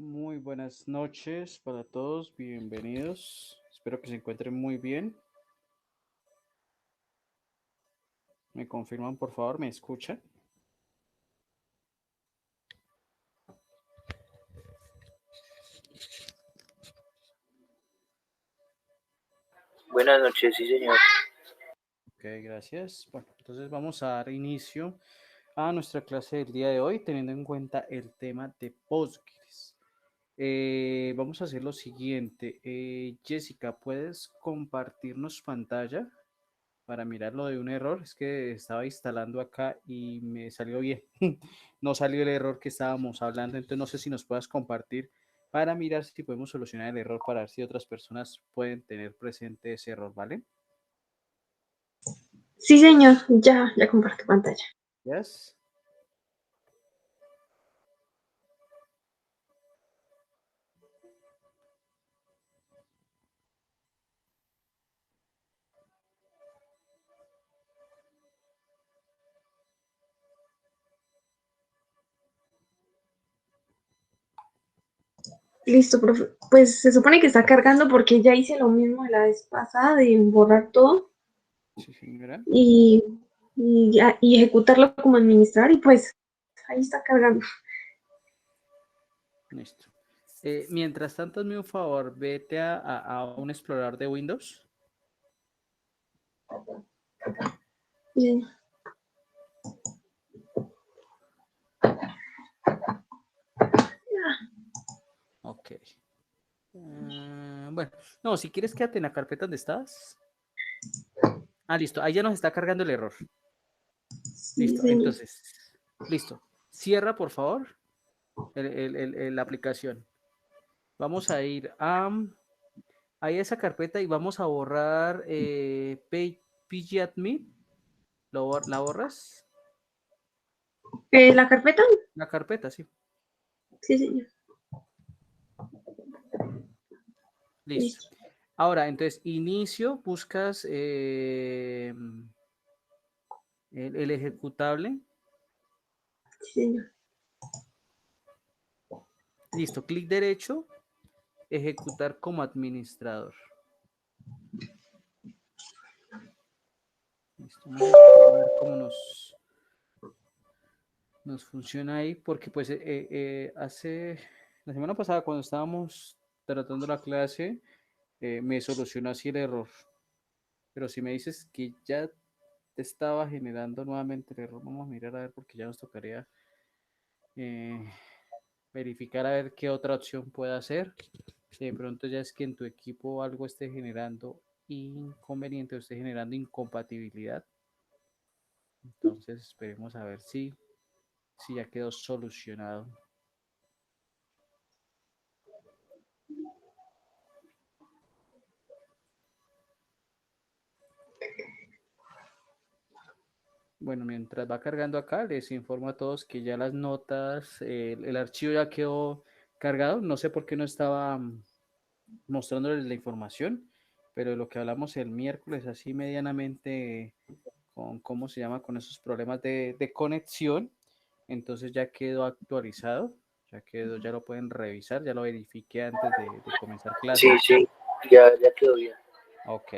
Muy buenas noches para todos, bienvenidos. Espero que se encuentren muy bien. ¿Me confirman, por favor? ¿Me escuchan? Buenas noches, sí señor. Ok, gracias. Bueno, entonces vamos a dar inicio a nuestra clase del día de hoy, teniendo en cuenta el tema de Postgres. Vamos a hacer lo siguiente. Jessica, ¿puedes compartirnos pantalla para mirar lo de un error? Es que estaba instalando acá y me salió bien. No salió el error que estábamos hablando, entonces no sé si nos puedas compartir para mirar si podemos solucionar el error para ver si otras personas pueden tener presente ese error, ¿vale? Sí, señor, ya comparto pantalla. Yes. Listo, profe. Pues se supone que está cargando porque ya hice lo mismo de la vez pasada de borrar todo Sí, señora. y, y ejecutarlo como administrar y pues ahí está cargando. Listo. Mientras tanto, hazme un favor, vete a un explorador de Windows. Bien. Ok. Bueno, no, si quieres quédate en la carpeta donde estás. Ah, listo, ahí ya nos está cargando el error. Sí, Listo, señor. entonces, listo. Cierra, por favor, la aplicación. Vamos a ir a esa carpeta y vamos a borrar pgadmin. ¿La borras? ¿La carpeta? La carpeta, sí. Sí, señor. Listo. Listo. Ahora, entonces, inicio, buscas el ejecutable. Sí, señor. Listo, clic derecho, ejecutar como administrador. Listo, vamos a esperar a ver cómo nos funciona ahí, porque pues hace la semana pasada cuando estábamos tratando la clase, me solucionó así el error. Pero si me dices que ya te estaba generando nuevamente el error, vamos a mirar a ver porque ya nos tocaría eh, verificar a ver qué otra opción puede hacer. Si de pronto ya es que en tu equipo algo esté generando inconveniente o esté generando incompatibilidad. Entonces esperemos a ver si ya quedó solucionado. Bueno, mientras va cargando acá, les informo a todos que ya las notas, el archivo ya quedó cargado. No sé por qué no estaba mostrándoles la información, pero lo que hablamos el miércoles, así medianamente con cómo se llama, con esos problemas de conexión, entonces ya quedó actualizado, ya lo pueden revisar, ya lo verifiqué antes de comenzar Sí, clase. sí, ya quedó bien. Ok,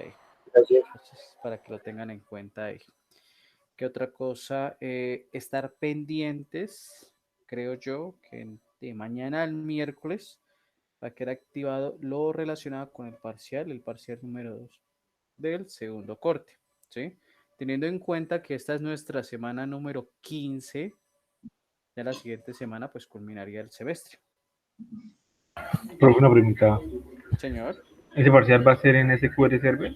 Gracias. entonces para que lo tengan en cuenta ahí. ¿Qué otra cosa? Estar pendientes, creo yo, que de mañana al miércoles va a quedar activado lo relacionado con el parcial número 2 del segundo corte, ¿sí? Teniendo en cuenta que esta es nuestra semana número 15, ya la siguiente semana pues culminaría el semestre. Profe, una pregunta. Señor, ¿Ese parcial va a ser en SQL Server?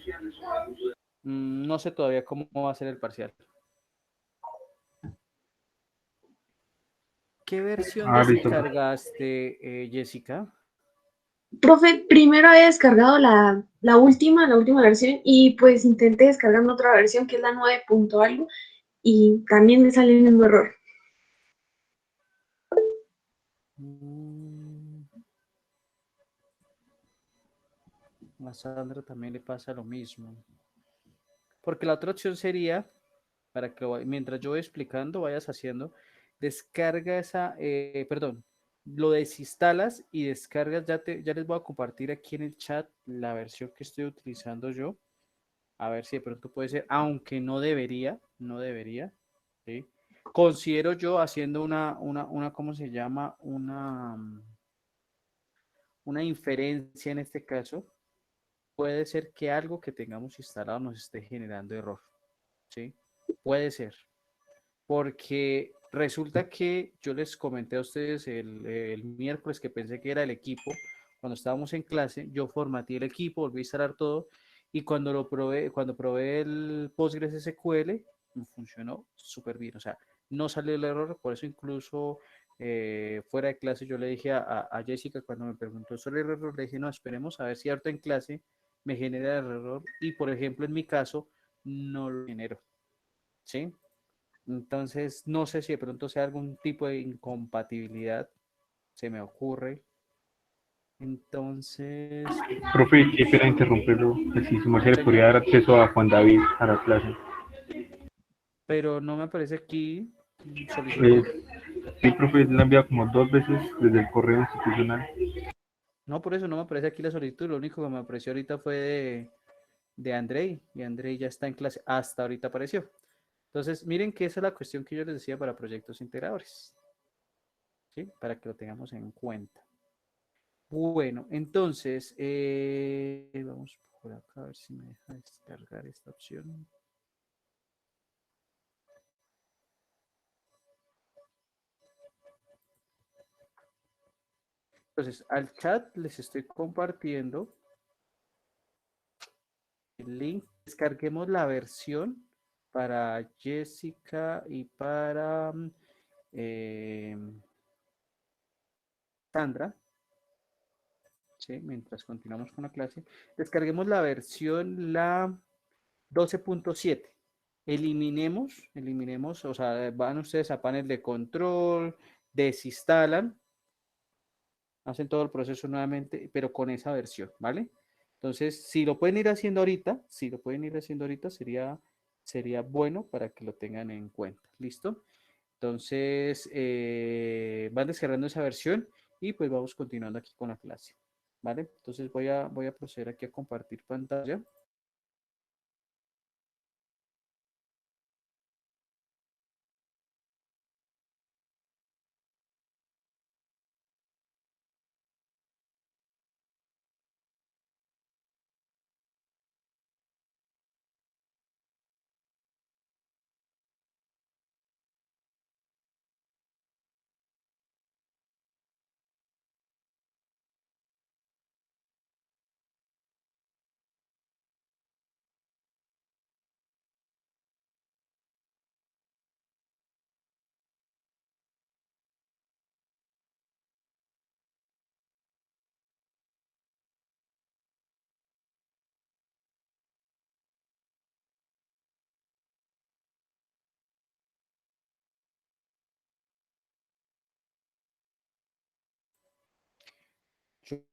no sé todavía cómo va a ser el parcial. ¿Qué versión Ah, listo. descargaste, Jessica? Profe, primero había descargado la última versión y pues intenté descargar otra versión que es la 9 punto algo y también me sale el mismo error. Mm, A Sandra también le pasa lo mismo. Porque la otra opción sería, mientras yo voy explicando, vayas haciendo, descarga esa, perdón, lo desinstalas y descargas, ya les voy a compartir aquí en el chat la versión que estoy utilizando yo, a ver si de pronto puede ser, aunque no debería, ¿sí? Considero yo haciendo ¿cómo se llama? Una inferencia en este caso, puede ser que algo que tengamos instalado nos esté generando error, ¿sí? Puede ser, porque resulta que yo les comenté a ustedes el miércoles que pensé que era el equipo, cuando estábamos en clase, yo formateé el equipo, volví a instalar todo, y cuando probé el Postgres SQL, me funcionó súper bien, o sea, no salió el error, por eso incluso fuera de clase yo le dije a Jessica cuando me preguntó sobre el error, le dije, no, esperemos a ver si ahorita en clase me genera el error, y por ejemplo en mi caso, no lo genero, ¿sí? Entonces, no sé si de pronto sea algún tipo de incompatibilidad, se me ocurre. Entonces, Profe, qué pena interrumpirlo. Pues si su merced le señor, podría dar acceso a Juan David a la clase. pero no me aparece aquí Eh, solicitud. sí, profe, la envía como 2 veces desde el correo institucional. No, por eso no me aparece aquí la solicitud. Lo único que me apareció ahorita fue de Andrei, y Andrei ya está en clase. Hasta ahorita apareció. Entonces, miren que esa es la cuestión que yo les decía para proyectos integradores, ¿sí? Para que lo tengamos en cuenta. Bueno, entonces, vamos por acá a ver si me deja descargar esta opción. Entonces, al chat les estoy compartiendo el link. Descarguemos la versión para Jessica y para eh, Sandra, ¿sí? Mientras continuamos con la clase. Descarguemos la versión, la 12.7. Eliminemos, o sea, van ustedes a panel de control, desinstalan, hacen todo el proceso nuevamente, pero con esa versión, ¿vale? Entonces, si lo pueden ir haciendo ahorita, sería bueno para que lo tengan en cuenta. ¿Listo? Entonces, van descargando esa versión y pues vamos continuando aquí con la clase. ¿Vale? Entonces voy a proceder aquí a compartir pantalla.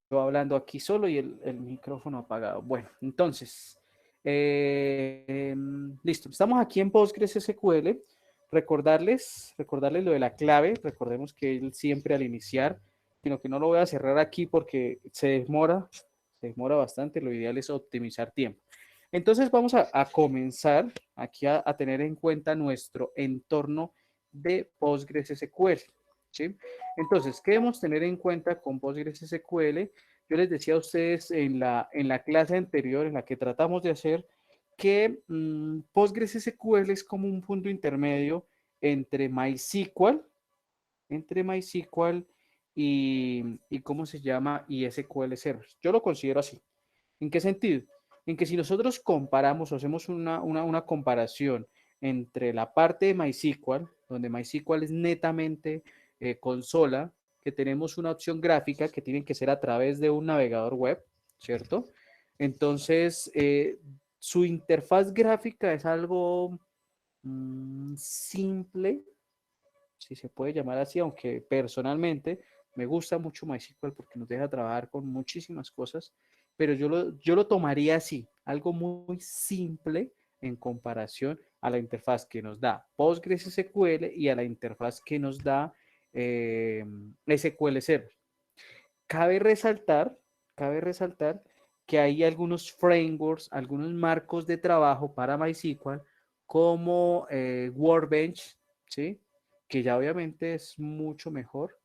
Yo hablando aquí solo y el micrófono apagado. Bueno, entonces, listo. Estamos aquí en Postgres SQL. Recordarles lo de la clave. Recordemos que él siempre al iniciar, sino que no lo voy a cerrar aquí porque se demora bastante. Lo ideal es optimizar tiempo. Entonces vamos a comenzar aquí a tener en cuenta nuestro entorno de Postgres SQL. ¿Sí? Entonces, ¿qué debemos tener en cuenta con Postgres SQL? Yo les decía a ustedes en la clase anterior, en la que tratamos de hacer, que Postgres SQL es como un punto intermedio entre MySQL y ¿cómo se llama? Y SQL Server. Yo lo considero así. ¿En qué sentido? En que si nosotros comparamos o hacemos una comparación entre la parte de MySQL, donde MySQL es netamente consola, que tenemos una opción gráfica que tiene que ser a través de un navegador web, ¿cierto? Entonces, su interfaz gráfica es algo simple, si se puede llamar así, aunque personalmente me gusta mucho MySQL porque nos deja trabajar con muchísimas cosas, pero yo lo tomaría así, algo muy simple en comparación a la interfaz que nos da PostgreSQL y a la interfaz que nos da SQL Server. Cabe resaltar que hay algunos frameworks, algunos marcos de trabajo para MySQL como Workbench, ¿sí? Que ya obviamente es mucho mejor,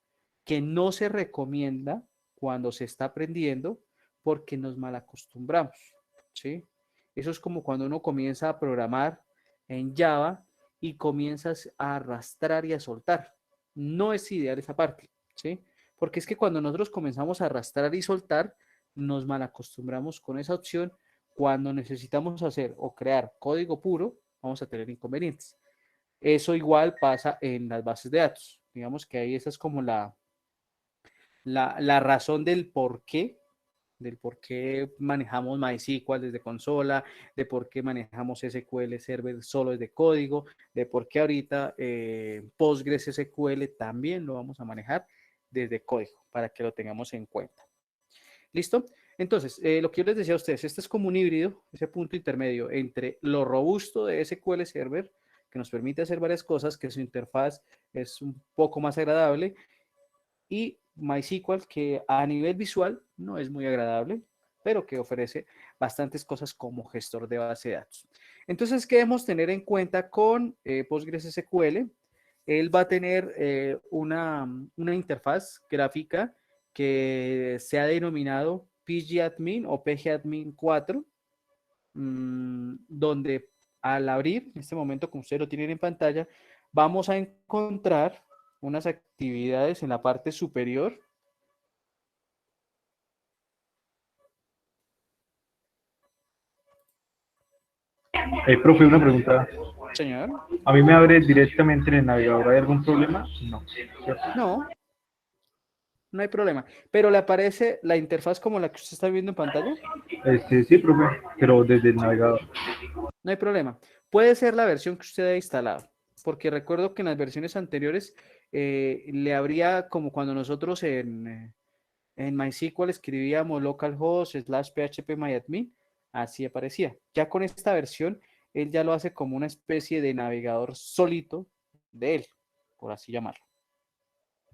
que no se recomienda cuando se está aprendiendo porque nos malacostumbramos, ¿sí? Eso es como cuando uno comienza a programar en Java y comienzas a arrastrar y a soltar. No es ideal esa parte, ¿sí? Porque es que cuando nosotros comenzamos a arrastrar y soltar, nos malacostumbramos con esa opción. Cuando necesitamos hacer o crear código puro, vamos a tener inconvenientes. Eso igual pasa en las bases de datos. Digamos que ahí esa es como la razón del por qué manejamos MySQL desde consola, de por qué manejamos SQL Server solo desde código, de por qué ahorita Postgres SQL también lo vamos a manejar desde código, para que lo tengamos en cuenta. ¿Listo? Entonces, lo que yo les decía a ustedes, este es como un híbrido, ese punto intermedio entre lo robusto de SQL Server, que nos permite hacer varias cosas, que su interfaz es un poco más agradable, y MySQL, que a nivel visual no es muy agradable, pero que ofrece bastantes cosas como gestor de base de datos. Entonces, ¿qué debemos tener en cuenta con PostgreSQL? Él va a tener una interfaz gráfica que se ha denominado pgadmin o pgadmin 4, donde al abrir, en este momento, como ustedes lo tienen en pantalla, vamos a encontrar unas actividades en la parte superior. Profe, una pregunta. Señor, ¿A mí me abre directamente en el navegador? ¿Hay algún problema? No. ¿Cierto? no, no hay problema. Pero le aparece la interfaz como la que usted está viendo en pantalla. Sí, profe, pero desde el navegador. No hay problema. Puede ser la versión que usted haya instalado, porque recuerdo que en las versiones anteriores le habría como cuando nosotros en MySQL escribíamos localhost /phpMyAdmin, así aparecía. Ya con esta versión, él ya lo hace como una especie de navegador solito de él, por así llamarlo.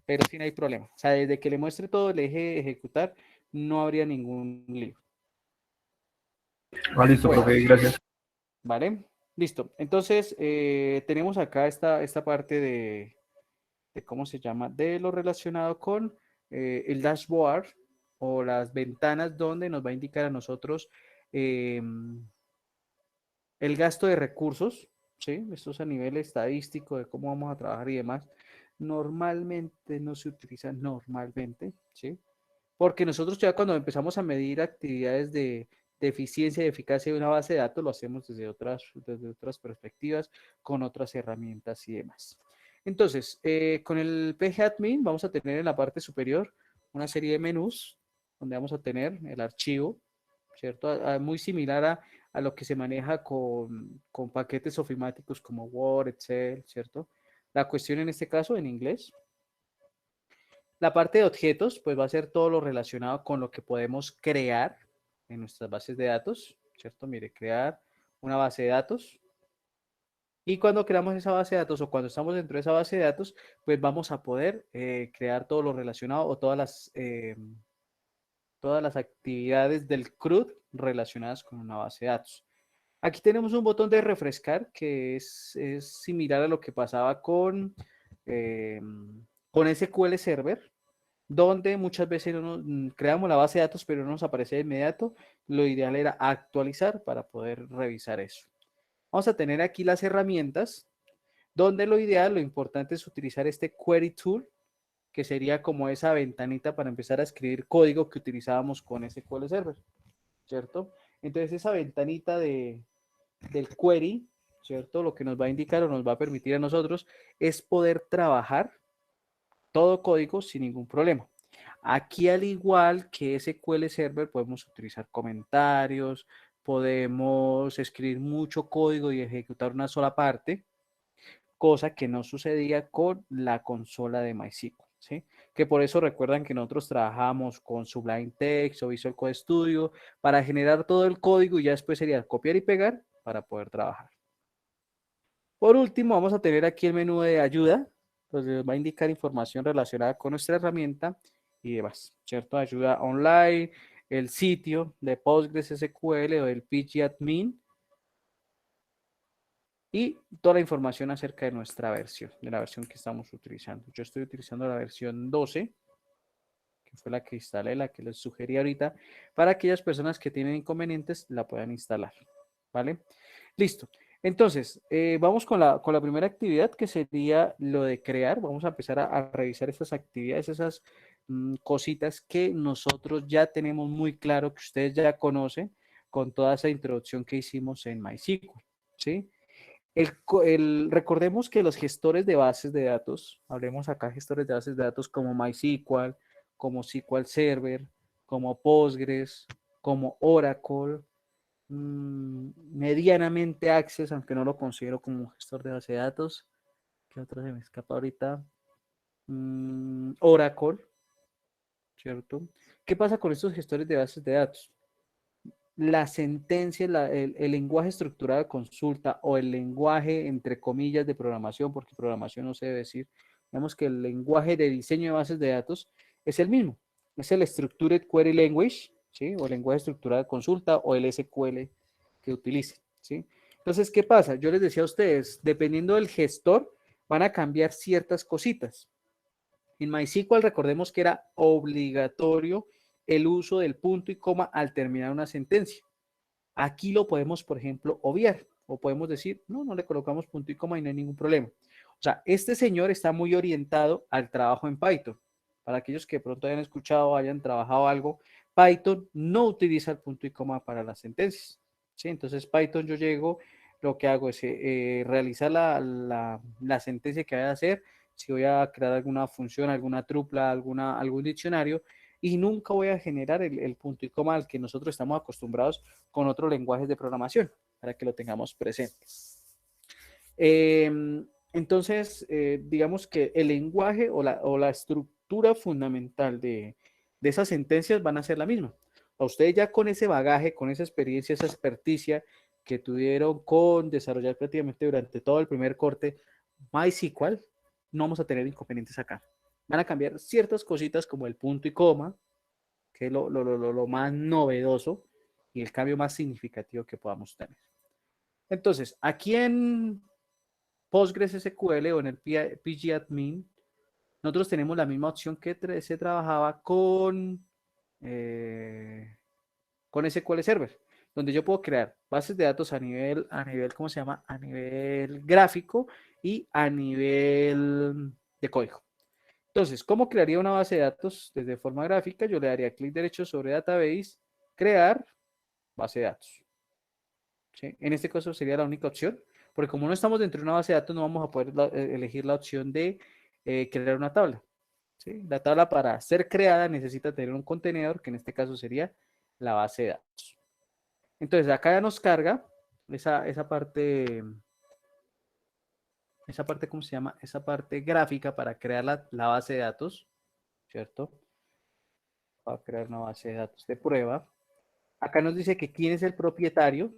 Pero sí no hay problema. O sea, desde que le muestre todo, le deje ejecutar, no habría ningún lío. Ah, listo, Bueno, profe, gracias. ¿vale? Listo. Entonces, tenemos acá esta parte de cómo se llama, de lo relacionado con el dashboard o las ventanas donde nos va a indicar a nosotros el gasto de recursos, ¿sí? Esto es a nivel estadístico de cómo vamos a trabajar y demás. Normalmente no se utiliza normalmente, ¿sí? Porque nosotros ya cuando empezamos a medir actividades de eficiencia y eficacia de una base de datos, lo hacemos desde otras perspectivas, con otras herramientas y demás. Entonces, con el pgadmin vamos a tener en la parte superior una serie de menús donde vamos a tener el archivo, ¿cierto? Muy similar a lo que se maneja con paquetes ofimáticos como Word, Excel, ¿cierto? La cuestión en este caso en inglés. La parte de objetos, pues va a ser todo lo relacionado con lo que podemos crear en nuestras bases de datos, ¿cierto? Mire, crear una base de datos. Y cuando creamos esa base de datos o cuando estamos dentro de esa base de datos, pues vamos a poder crear todo lo relacionado o todas las actividades del CRUD relacionadas con una base de datos. Aquí tenemos un botón de refrescar que es similar a lo que pasaba con SQL Server, donde muchas veces creamos la base de datos, pero no nos aparece de inmediato. Lo ideal era actualizar para poder revisar eso. Vamos a tener aquí las herramientas, donde lo ideal, lo importante es utilizar este Query Tool, que sería como esa ventanita para empezar a escribir código que utilizábamos con SQL Server, ¿cierto? Entonces esa ventanita del query, ¿cierto? Lo que nos va a indicar o nos va a permitir a nosotros es poder trabajar todo código sin ningún problema. Aquí, al igual que SQL Server, podemos utilizar comentarios, podemos escribir mucho código y ejecutar una sola parte, cosa que no sucedía con la consola de MySQL, ¿sí? Que por eso recuerdan que nosotros trabajamos con Sublime Text o Visual Code Studio para generar todo el código y ya después sería copiar y pegar para poder trabajar. Por último, vamos a tener aquí el menú de ayuda, Entonces va a indicar información relacionada con nuestra herramienta y demás, ¿cierto? Ayuda online, el sitio de PostgreSQL o el pgadmin y toda la información acerca de nuestra versión, de la versión que estamos utilizando. Yo estoy utilizando la versión 12, que fue la que instalé, la que les sugerí ahorita, para aquellas personas que tienen inconvenientes la puedan instalar, ¿vale? Listo. Entonces, vamos con la primera actividad, que sería lo de crear. Vamos a empezar a revisar estas actividades, esas cositas que nosotros ya tenemos muy claro, que ustedes ya conocen, con toda esa introducción que hicimos en MySQL, ¿sí? Recordemos que los gestores de bases de datos, hablemos acá gestores de bases de datos como MySQL, como SQL Server, como Postgres, como Oracle, medianamente Access, aunque no lo considero como un gestor de base de datos. ¿Qué otro se me escapa ahorita? Oracle, ¿cierto? ¿Qué pasa con estos gestores de bases de datos? La sentencia, el lenguaje estructurado de consulta o el lenguaje, entre comillas, de programación, porque programación no se debe decir, digamos que el lenguaje de diseño de bases de datos es el mismo, es el Structured Query Language, ¿sí? O el lenguaje estructurado de consulta o el SQL que utilicen, ¿sí? Entonces, ¿qué pasa? Yo les decía a ustedes, dependiendo del gestor, van a cambiar ciertas cositas. En MySQL recordemos que era obligatorio el uso del punto y coma al terminar una sentencia. Aquí lo podemos, por ejemplo, obviar o podemos decir, no, no le colocamos punto y coma y no hay ningún problema. O sea, este señor está muy orientado al trabajo en Python. Para aquellos que de pronto hayan escuchado, hayan trabajado algo, Python no utiliza el punto y coma para las sentencias, ¿sí? Entonces, Python yo llego, lo que hago es realizar la sentencia que voy a hacer, si voy a crear alguna función, alguna trupla, algún diccionario, y nunca voy a generar el punto y coma al que nosotros estamos acostumbrados con otros lenguajes de programación, para que lo tengamos presente. Entonces, digamos que el lenguaje o la estructura fundamental de esas sentencias van a ser la misma. A ustedes ya con ese bagaje, con esa experiencia, esa experticia que tuvieron con desarrollar prácticamente durante todo el primer corte MySQL, no vamos a tener inconvenientes acá. Van a cambiar ciertas cositas como el punto y coma, que es lo más novedoso y el cambio más significativo que podamos tener. Entonces, aquí en PostgreSQL o en el pgadmin, nosotros tenemos la misma opción que se trabajaba con SQL Server, donde yo puedo crear bases de datos a nivel, ¿cómo se llama? A nivel gráfico y a nivel de código. Entonces, ¿cómo crearía una base de datos desde forma gráfica? Yo le daría clic derecho sobre Database, crear base de datos. ¿Sí? En este caso sería la única opción, porque como no estamos dentro de una base de datos, no vamos a poder elegir la opción de crear una tabla. ¿Sí? La tabla para ser creada necesita tener un contenedor, que en este caso sería la base de datos. Entonces, acá ya nos carga esa parte, ¿cómo se llama? Esa parte gráfica para crear la base de datos, ¿cierto? Para crear una base de datos de prueba. Acá nos dice que quién es el propietario,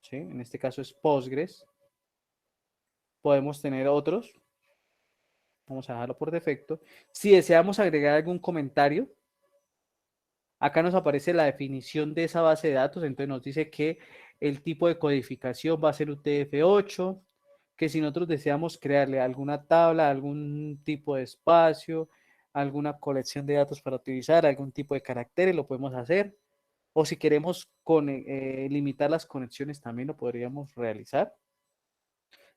¿sí? En este caso es Postgres. Podemos tener otros. Vamos a dejarlo por defecto. Si deseamos agregar algún comentario, acá nos aparece la definición de esa base de datos. Entonces nos dice que el tipo de codificación va a ser UTF-8, que si nosotros deseamos crearle alguna tabla, algún tipo de espacio, alguna colección de datos para utilizar, algún tipo de caracteres, lo podemos hacer. O si queremos limitar las conexiones, también lo podríamos realizar.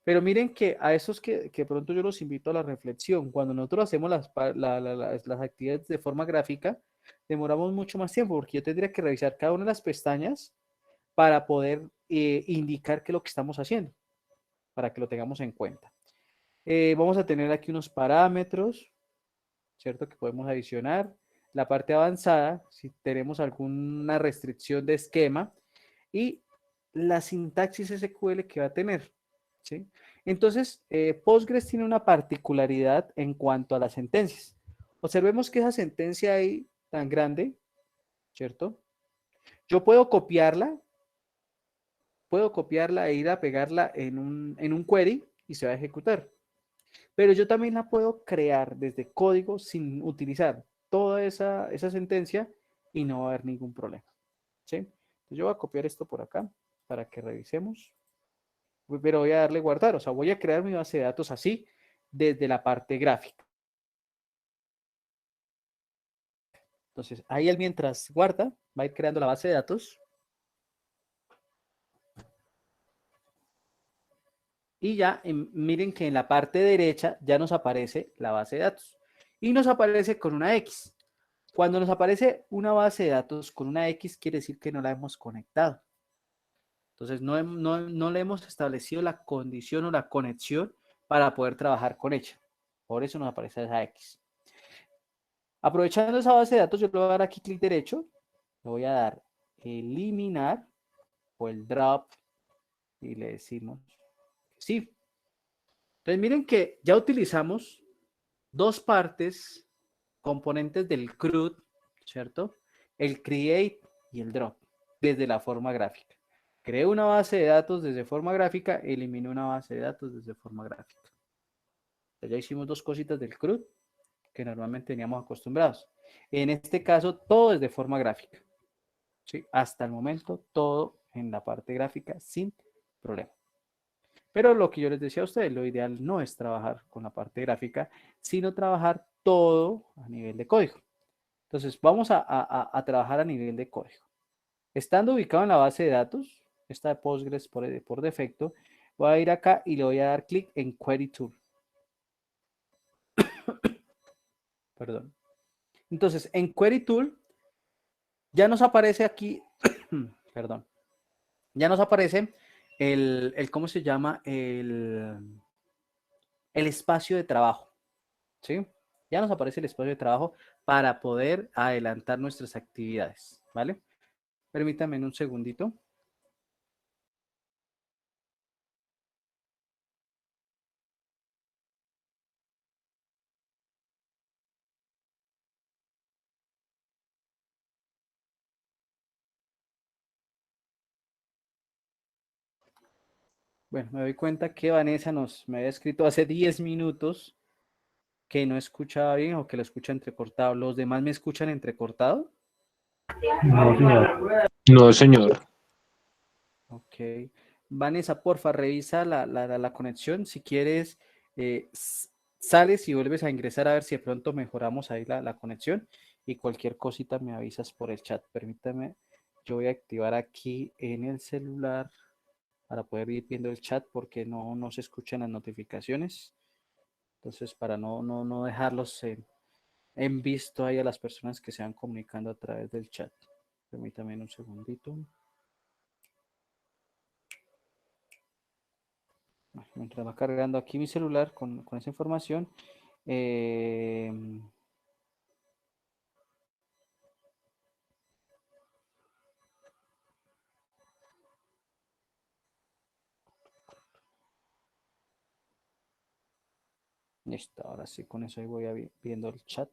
Pero miren que a esos que pronto yo los invito a la reflexión, cuando nosotros hacemos las actividades de forma gráfica, demoramos mucho más tiempo porque yo tendría que revisar cada una de las pestañas para poder indicar qué es lo que estamos haciendo, para que lo tengamos en cuenta. Vamos a tener aquí unos parámetros, ¿cierto? Que podemos adicionar. La parte avanzada, si tenemos alguna restricción de esquema y la sintaxis SQL que va a tener, ¿sí? Entonces, Postgres tiene una particularidad en cuanto a las sentencias. Observemos que esa sentencia ahí tan grande, ¿cierto? Yo puedo copiarla e ir a pegarla en un query y se va a ejecutar. pero yo también la puedo crear desde código sin utilizar toda esa sentencia y no va a haber ningún problema, ¿sí? Entonces yo voy a copiar esto por acá para que revisemos, pero voy a darle guardar, o sea, voy a crear mi base de datos así desde la parte gráfica. Entonces, ahí él mientras guarda, va a ir creando la base de datos. Y ya, miren que en la parte derecha ya nos aparece la base de datos. Y nos aparece con una X. Cuando nos aparece una base de datos con una X, quiere decir que no la hemos conectado. Entonces, no le hemos establecido la condición o la conexión para poder trabajar con ella. Por eso nos aparece esa X. Aprovechando esa base de datos, yo le voy a dar aquí clic derecho. Le voy a dar eliminar o el drop y le decimos sí. Entonces, miren que ya utilizamos dos partes, componentes del CRUD, ¿cierto? El create y el drop, desde la forma gráfica. Creo una base de datos desde forma gráfica, elimino una base de datos desde forma gráfica. Entonces, ya hicimos dos cositas del CRUD que normalmente teníamos acostumbrados. En este caso, todo es de forma gráfica. ¿Sí? Hasta el momento, todo en la parte gráfica sin problema. Pero lo que yo les decía a ustedes, lo ideal no es trabajar con la parte gráfica, sino trabajar todo a nivel de código. Entonces, vamos a trabajar a nivel de código. Estando ubicado en la base de datos, esta de Postgres por defecto, voy a ir acá y le voy a dar clic en Query Tool. Perdón. Entonces, en Query Tool, ya nos aparece aquí, perdón, ya nos aparece ¿cómo se llama? El espacio de trabajo, ¿sí? Ya nos aparece el espacio de trabajo para poder adelantar nuestras actividades, ¿vale? Permítanme un segundito. Bueno, me doy cuenta que Vanessa me había escrito hace 10 minutos que no escuchaba bien o que lo escucha entrecortado. ¿Los demás me escuchan entrecortado? No, señor. No, señor. Ok. Vanessa, porfa, revisa la conexión. Si quieres, sales y vuelves a ingresar a ver si de pronto mejoramos ahí la conexión. Y cualquier cosita me avisas por el chat. Permítame, yo voy a activar aquí en el celular para poder ir viendo el chat porque no se escuchan las notificaciones. Entonces, para no dejarlos en visto ahí a las personas que se van comunicando a través del chat. Permítame un segundito. Mientras va cargando aquí mi celular con esa información. Listo, ahora sí, con eso ahí voy viendo el chat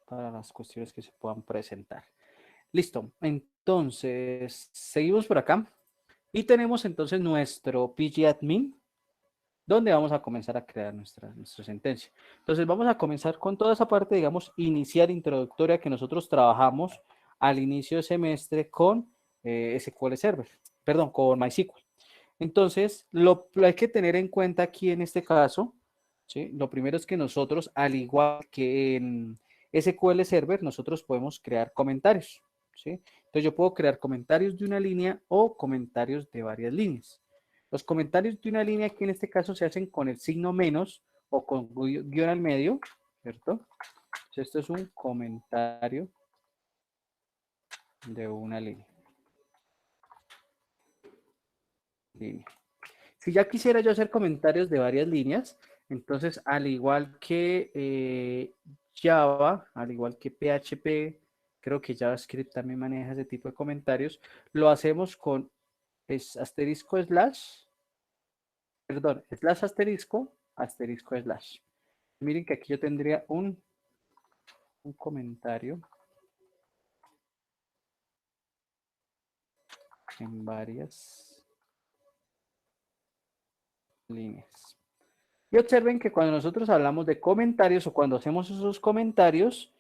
para las cuestiones que se puedan presentar. Listo, entonces seguimos por acá y tenemos entonces nuestro pgadmin donde vamos a comenzar a crear nuestra sentencia. Entonces vamos a comenzar con toda esa parte, digamos, inicial, introductoria que nosotros trabajamos al inicio de semestre con SQL Server, perdón, con MySQL. Entonces, lo hay que tener en cuenta aquí en este caso, ¿sí? Lo primero es que nosotros, al igual que en SQL Server, nosotros podemos crear comentarios, ¿sí? Entonces yo puedo crear comentarios de una línea o comentarios de varias líneas. Los comentarios de una línea aquí en este caso se hacen con el signo menos o con guión al medio, ¿cierto? Entonces, esto es un comentario de una línea. Si ya quisiera yo hacer comentarios de varias líneas, entonces al igual que Java, al igual que PHP, creo que JavaScript también maneja ese tipo de comentarios, lo hacemos con asterisco slash, perdón, slash asterisco, asterisco slash. Miren que aquí yo tendría un comentario en varias líneas. Y observen que cuando nosotros hablamos de comentarios o cuando hacemos esos comentarios,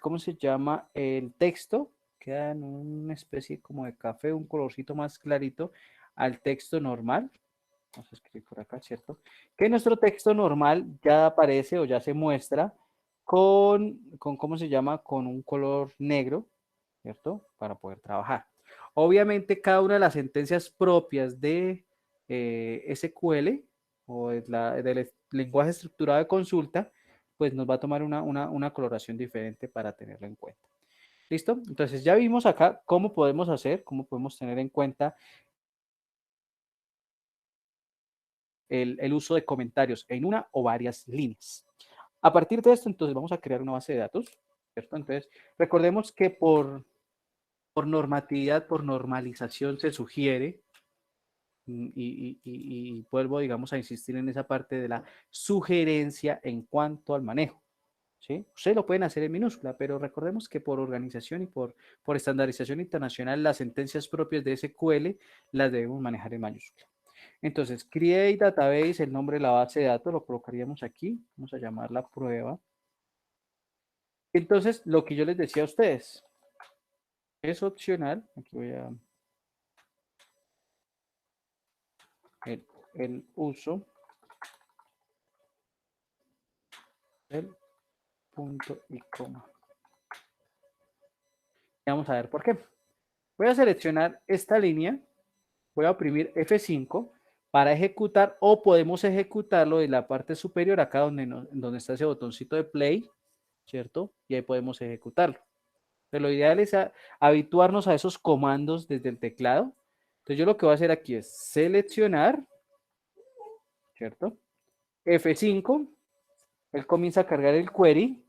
¿cómo se llama? El texto queda en una especie como de café, un colorcito más clarito al texto normal. Vamos a escribir por acá, ¿cierto? Que nuestro texto normal ya aparece o ya se muestra con ¿cómo se llama? Con un color negro, ¿cierto? Para poder trabajar. Obviamente, cada una de las sentencias propias de SQL o del lenguaje estructurado de consulta, pues nos va a tomar una coloración diferente para tenerlo en cuenta. ¿Listo? Entonces ya vimos acá cómo podemos hacer, cómo podemos tener en cuenta el uso de comentarios en una o varias líneas. A partir de esto, entonces vamos a crear una base de datos, ¿cierto? Entonces, recordemos que por normatividad, por normalización se sugiere, y vuelvo, digamos, a insistir en esa parte de la sugerencia en cuanto al manejo, ¿sí? Ustedes lo pueden hacer en minúscula, pero recordemos que por organización y por estandarización internacional, las sentencias propias de SQL las debemos manejar en mayúscula. Entonces, create database, el nombre de la base de datos, lo colocaríamos aquí, vamos a llamarla prueba. Entonces, lo que yo les decía a ustedes, es opcional, aquí voy a el uso del punto y coma. Y vamos a ver por qué. Voy a seleccionar esta línea, voy a oprimir F5 para ejecutar, o podemos ejecutarlo en la parte superior, acá donde está ese botoncito de play, ¿cierto? Y ahí podemos ejecutarlo. Pero lo ideal es habituarnos a esos comandos desde el teclado. Entonces yo lo que voy a hacer aquí es seleccionar, ¿cierto? F5, él comienza a cargar el query.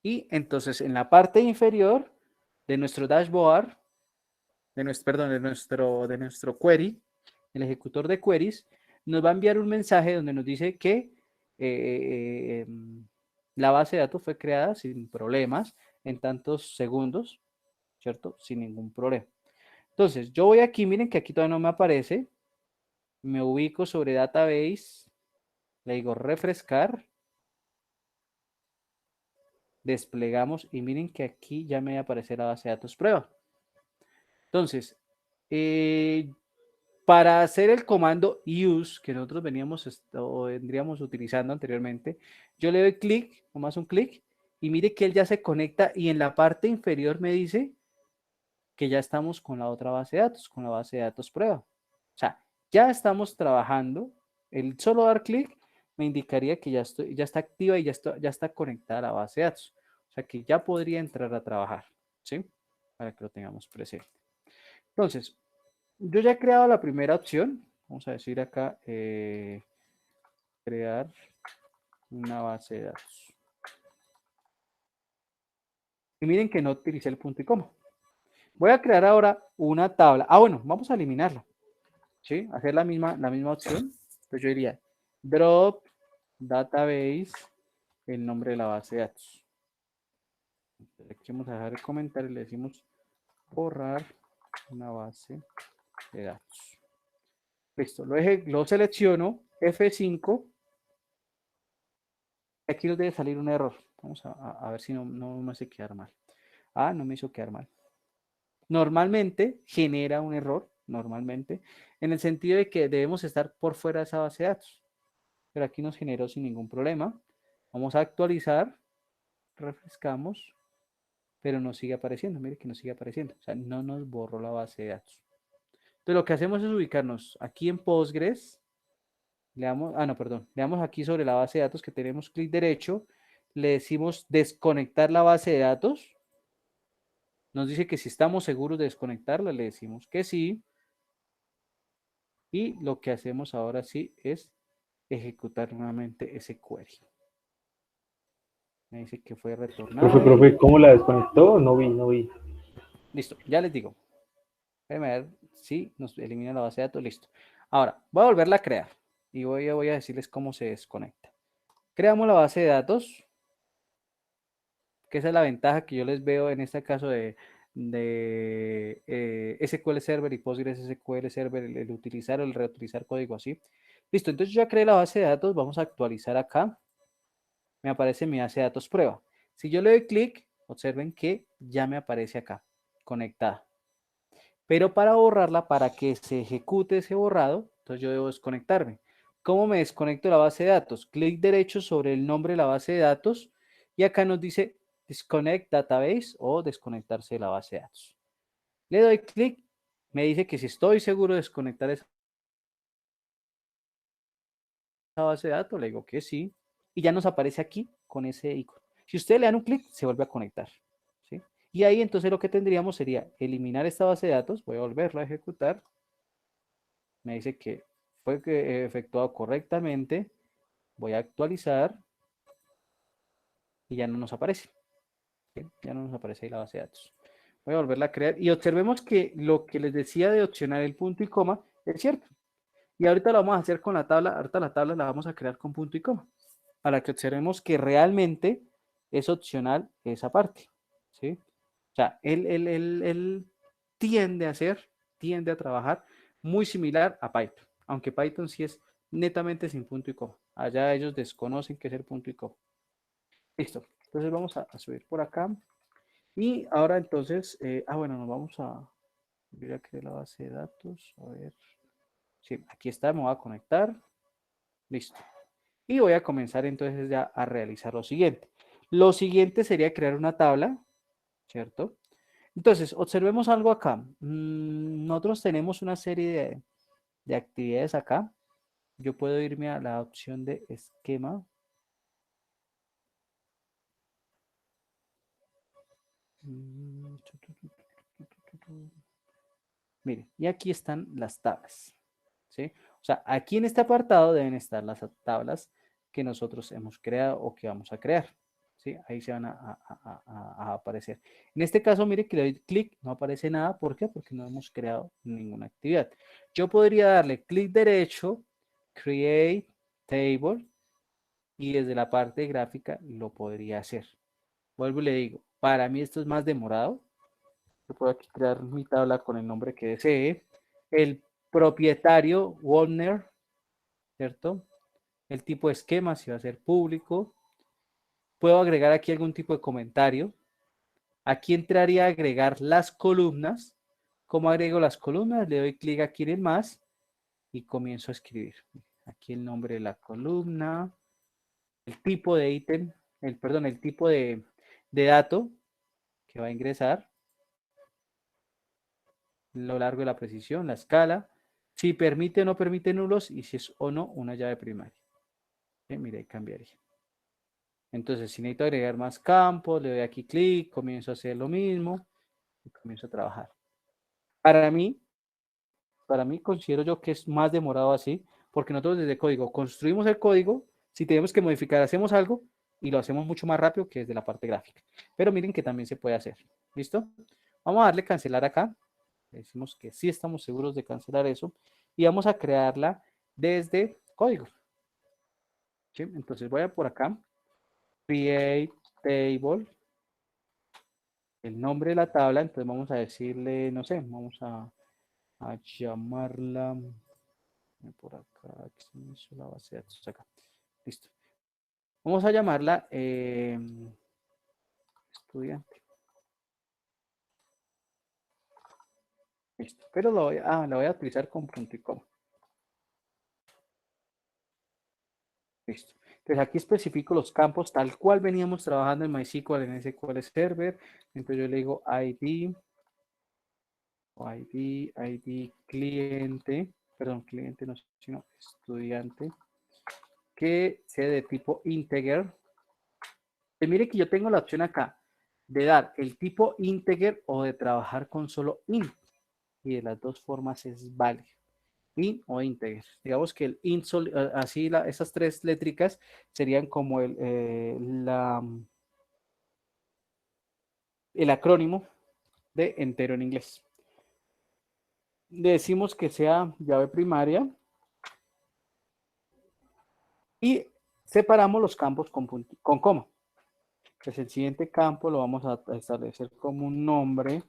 Y entonces en la parte inferior de nuestro dashboard, de nuestro query, el ejecutor de queries, nos va a enviar un mensaje donde nos dice que la base de datos fue creada sin problemas en tantos segundos, ¿cierto? Sin ningún problema. Entonces, yo voy aquí, miren que aquí todavía no me aparece, me ubico sobre database, le digo refrescar, desplegamos y miren que aquí ya me aparece la base de datos prueba. Entonces, para hacer el comando use que nosotros vendríamos utilizando anteriormente, yo le doy clic, nomás un clic, y mire que él ya se conecta y en la parte inferior me dice que ya estamos con la otra base de datos, con la base de datos prueba. O sea, ya estamos trabajando. El solo dar clic me indicaría que ya está activa y ya está conectada a la base de datos. O sea, que ya podría entrar a trabajar, ¿sí? Para que lo tengamos presente. Entonces, yo ya he creado la primera opción. Vamos a decir acá, crear una base de datos. Y miren que no utilicé el punto y coma. Voy a crear ahora una tabla. Ah, bueno, vamos a eliminarla. ¿Sí? Hacer la misma opción. Entonces yo diría drop database, el nombre de la base de datos. Entonces aquí vamos a dejar el comentario y le decimos borrar una base de datos. Listo, lo selecciono, F5. Aquí nos debe salir un error. Vamos a ver si no me hace quedar mal. Ah, no me hizo quedar mal. Normalmente genera un error, normalmente, en el sentido de que debemos estar por fuera de esa base de datos. Pero aquí nos generó sin ningún problema. Vamos a actualizar, refrescamos, pero nos sigue apareciendo. Mire que nos sigue apareciendo. O sea, no nos borró la base de datos. Entonces lo que hacemos es ubicarnos aquí en Postgres. Le damos aquí sobre la base de datos que tenemos clic derecho. Le decimos desconectar la base de datos. Nos dice que si estamos seguros de desconectarla, le decimos que sí. Y lo que hacemos ahora sí es ejecutar nuevamente ese query. Me dice que fue retornado. Profe, ¿cómo la desconectó? No vi. Listo, ya les digo. Déjenme ver si nos elimina la base de datos. Listo. Ahora, voy a volverla a crear. Y voy a decirles cómo se desconecta. Creamos la base de datos. Que esa es la ventaja que yo les veo en este caso de SQL Server y PostgreSQL Server, el utilizar o el reutilizar código así. Listo, entonces yo ya creé la base de datos, vamos a actualizar acá. Me aparece mi base de datos prueba. Si yo le doy clic, observen que ya me aparece acá, conectada. Pero para borrarla, para que se ejecute ese borrado, entonces yo debo desconectarme. ¿Cómo me desconecto de la base de datos? Clic derecho sobre el nombre de la base de datos y acá nos dice Disconnect Database o desconectarse de la base de datos. Le doy clic, me dice que si estoy seguro de desconectar esa base de datos, le digo que sí, y ya nos aparece aquí con ese icono. Si ustedes le dan un clic, se vuelve a conectar, ¿sí? Y ahí entonces lo que tendríamos sería eliminar esta base de datos, voy a volverla a ejecutar, me dice que fue efectuado correctamente, voy a actualizar y ya no nos aparece, ¿sí? Ya no nos aparece ahí la base de datos. Voy a volverla a crear y observemos que lo que les decía de opcionar el punto y coma es cierto. Y ahorita lo vamos a hacer con la tabla, ahorita la tabla la vamos a crear con punto y coma, para que observemos que realmente es opcional esa parte, ¿sí? O sea, él tiende a trabajar muy similar a Python, aunque Python sí es netamente sin punto y coma. Allá ellos desconocen qué es el punto y coma. Listo. Entonces vamos a subir por acá. Y ahora entonces, bueno, nos vamos a, voy a crear la base de datos, a ver. Sí, aquí está, me voy a conectar. Listo. Y voy a comenzar entonces ya a realizar lo siguiente. Lo siguiente sería crear una tabla, ¿cierto? Entonces, observemos algo acá. Nosotros tenemos una serie de actividades acá. Yo puedo irme a la opción de esquema. Miren, y aquí están las tablas, ¿sí? O sea, aquí en este apartado deben estar las tablas que nosotros hemos creado o que vamos a crear, ¿sí? Ahí se van a aparecer. En este caso, mire que le doy clic, no aparece nada. ¿Por qué? Porque no hemos creado ninguna actividad. Yo podría darle clic derecho, Create Table, y desde la parte gráfica lo podría hacer. Vuelvo y le digo, para mí esto es más demorado. Yo puedo aquí crear mi tabla con el nombre que desee. El propietario, Warner, ¿cierto? El tipo de esquema, si va a ser público. Puedo agregar aquí algún tipo de comentario. Aquí entraría a agregar las columnas. ¿Cómo agrego las columnas? Le doy clic aquí en el más y comienzo a escribir. Aquí el nombre de la columna, el tipo de ítem, el tipo de dato que va a ingresar, lo largo de la precisión, la escala, si permite o no permite nulos y si es o no una llave primaria. Mira, ahí cambiaría. Entonces, si necesito agregar más campos, le doy aquí clic, comienzo a hacer lo mismo y comienzo a trabajar. Para mí considero yo que es más demorado así, porque nosotros desde código construimos el código, si tenemos que modificar, hacemos algo y lo hacemos mucho más rápido que desde la parte gráfica. Pero miren que también se puede hacer. ¿Listo? Vamos a darle cancelar acá. Decimos que sí estamos seguros de cancelar eso y vamos a crearla desde código. ¿Sí? Entonces voy a por acá, create table, el nombre de la tabla, entonces vamos a decirle, no sé, vamos a llamarla por acá, que se me hizo la base de datos acá. Listo. Vamos a llamarla estudiante. Listo. Pero la voy a utilizar con punto y coma. Listo. Entonces aquí especifico los campos tal cual veníamos trabajando en MySQL, en SQL Server. Entonces yo le digo ID, cliente, perdón, cliente no, sino estudiante, que sea de tipo integer. Y mire que yo tengo la opción acá de dar el tipo integer o de trabajar con solo int. Y de las dos formas es válido. Int o integer. Digamos que el int, así esas tres létricas serían como el acrónimo de entero en inglés. Decimos que sea llave primaria y separamos los campos con coma. Pues el siguiente campo lo vamos a establecer como un nombre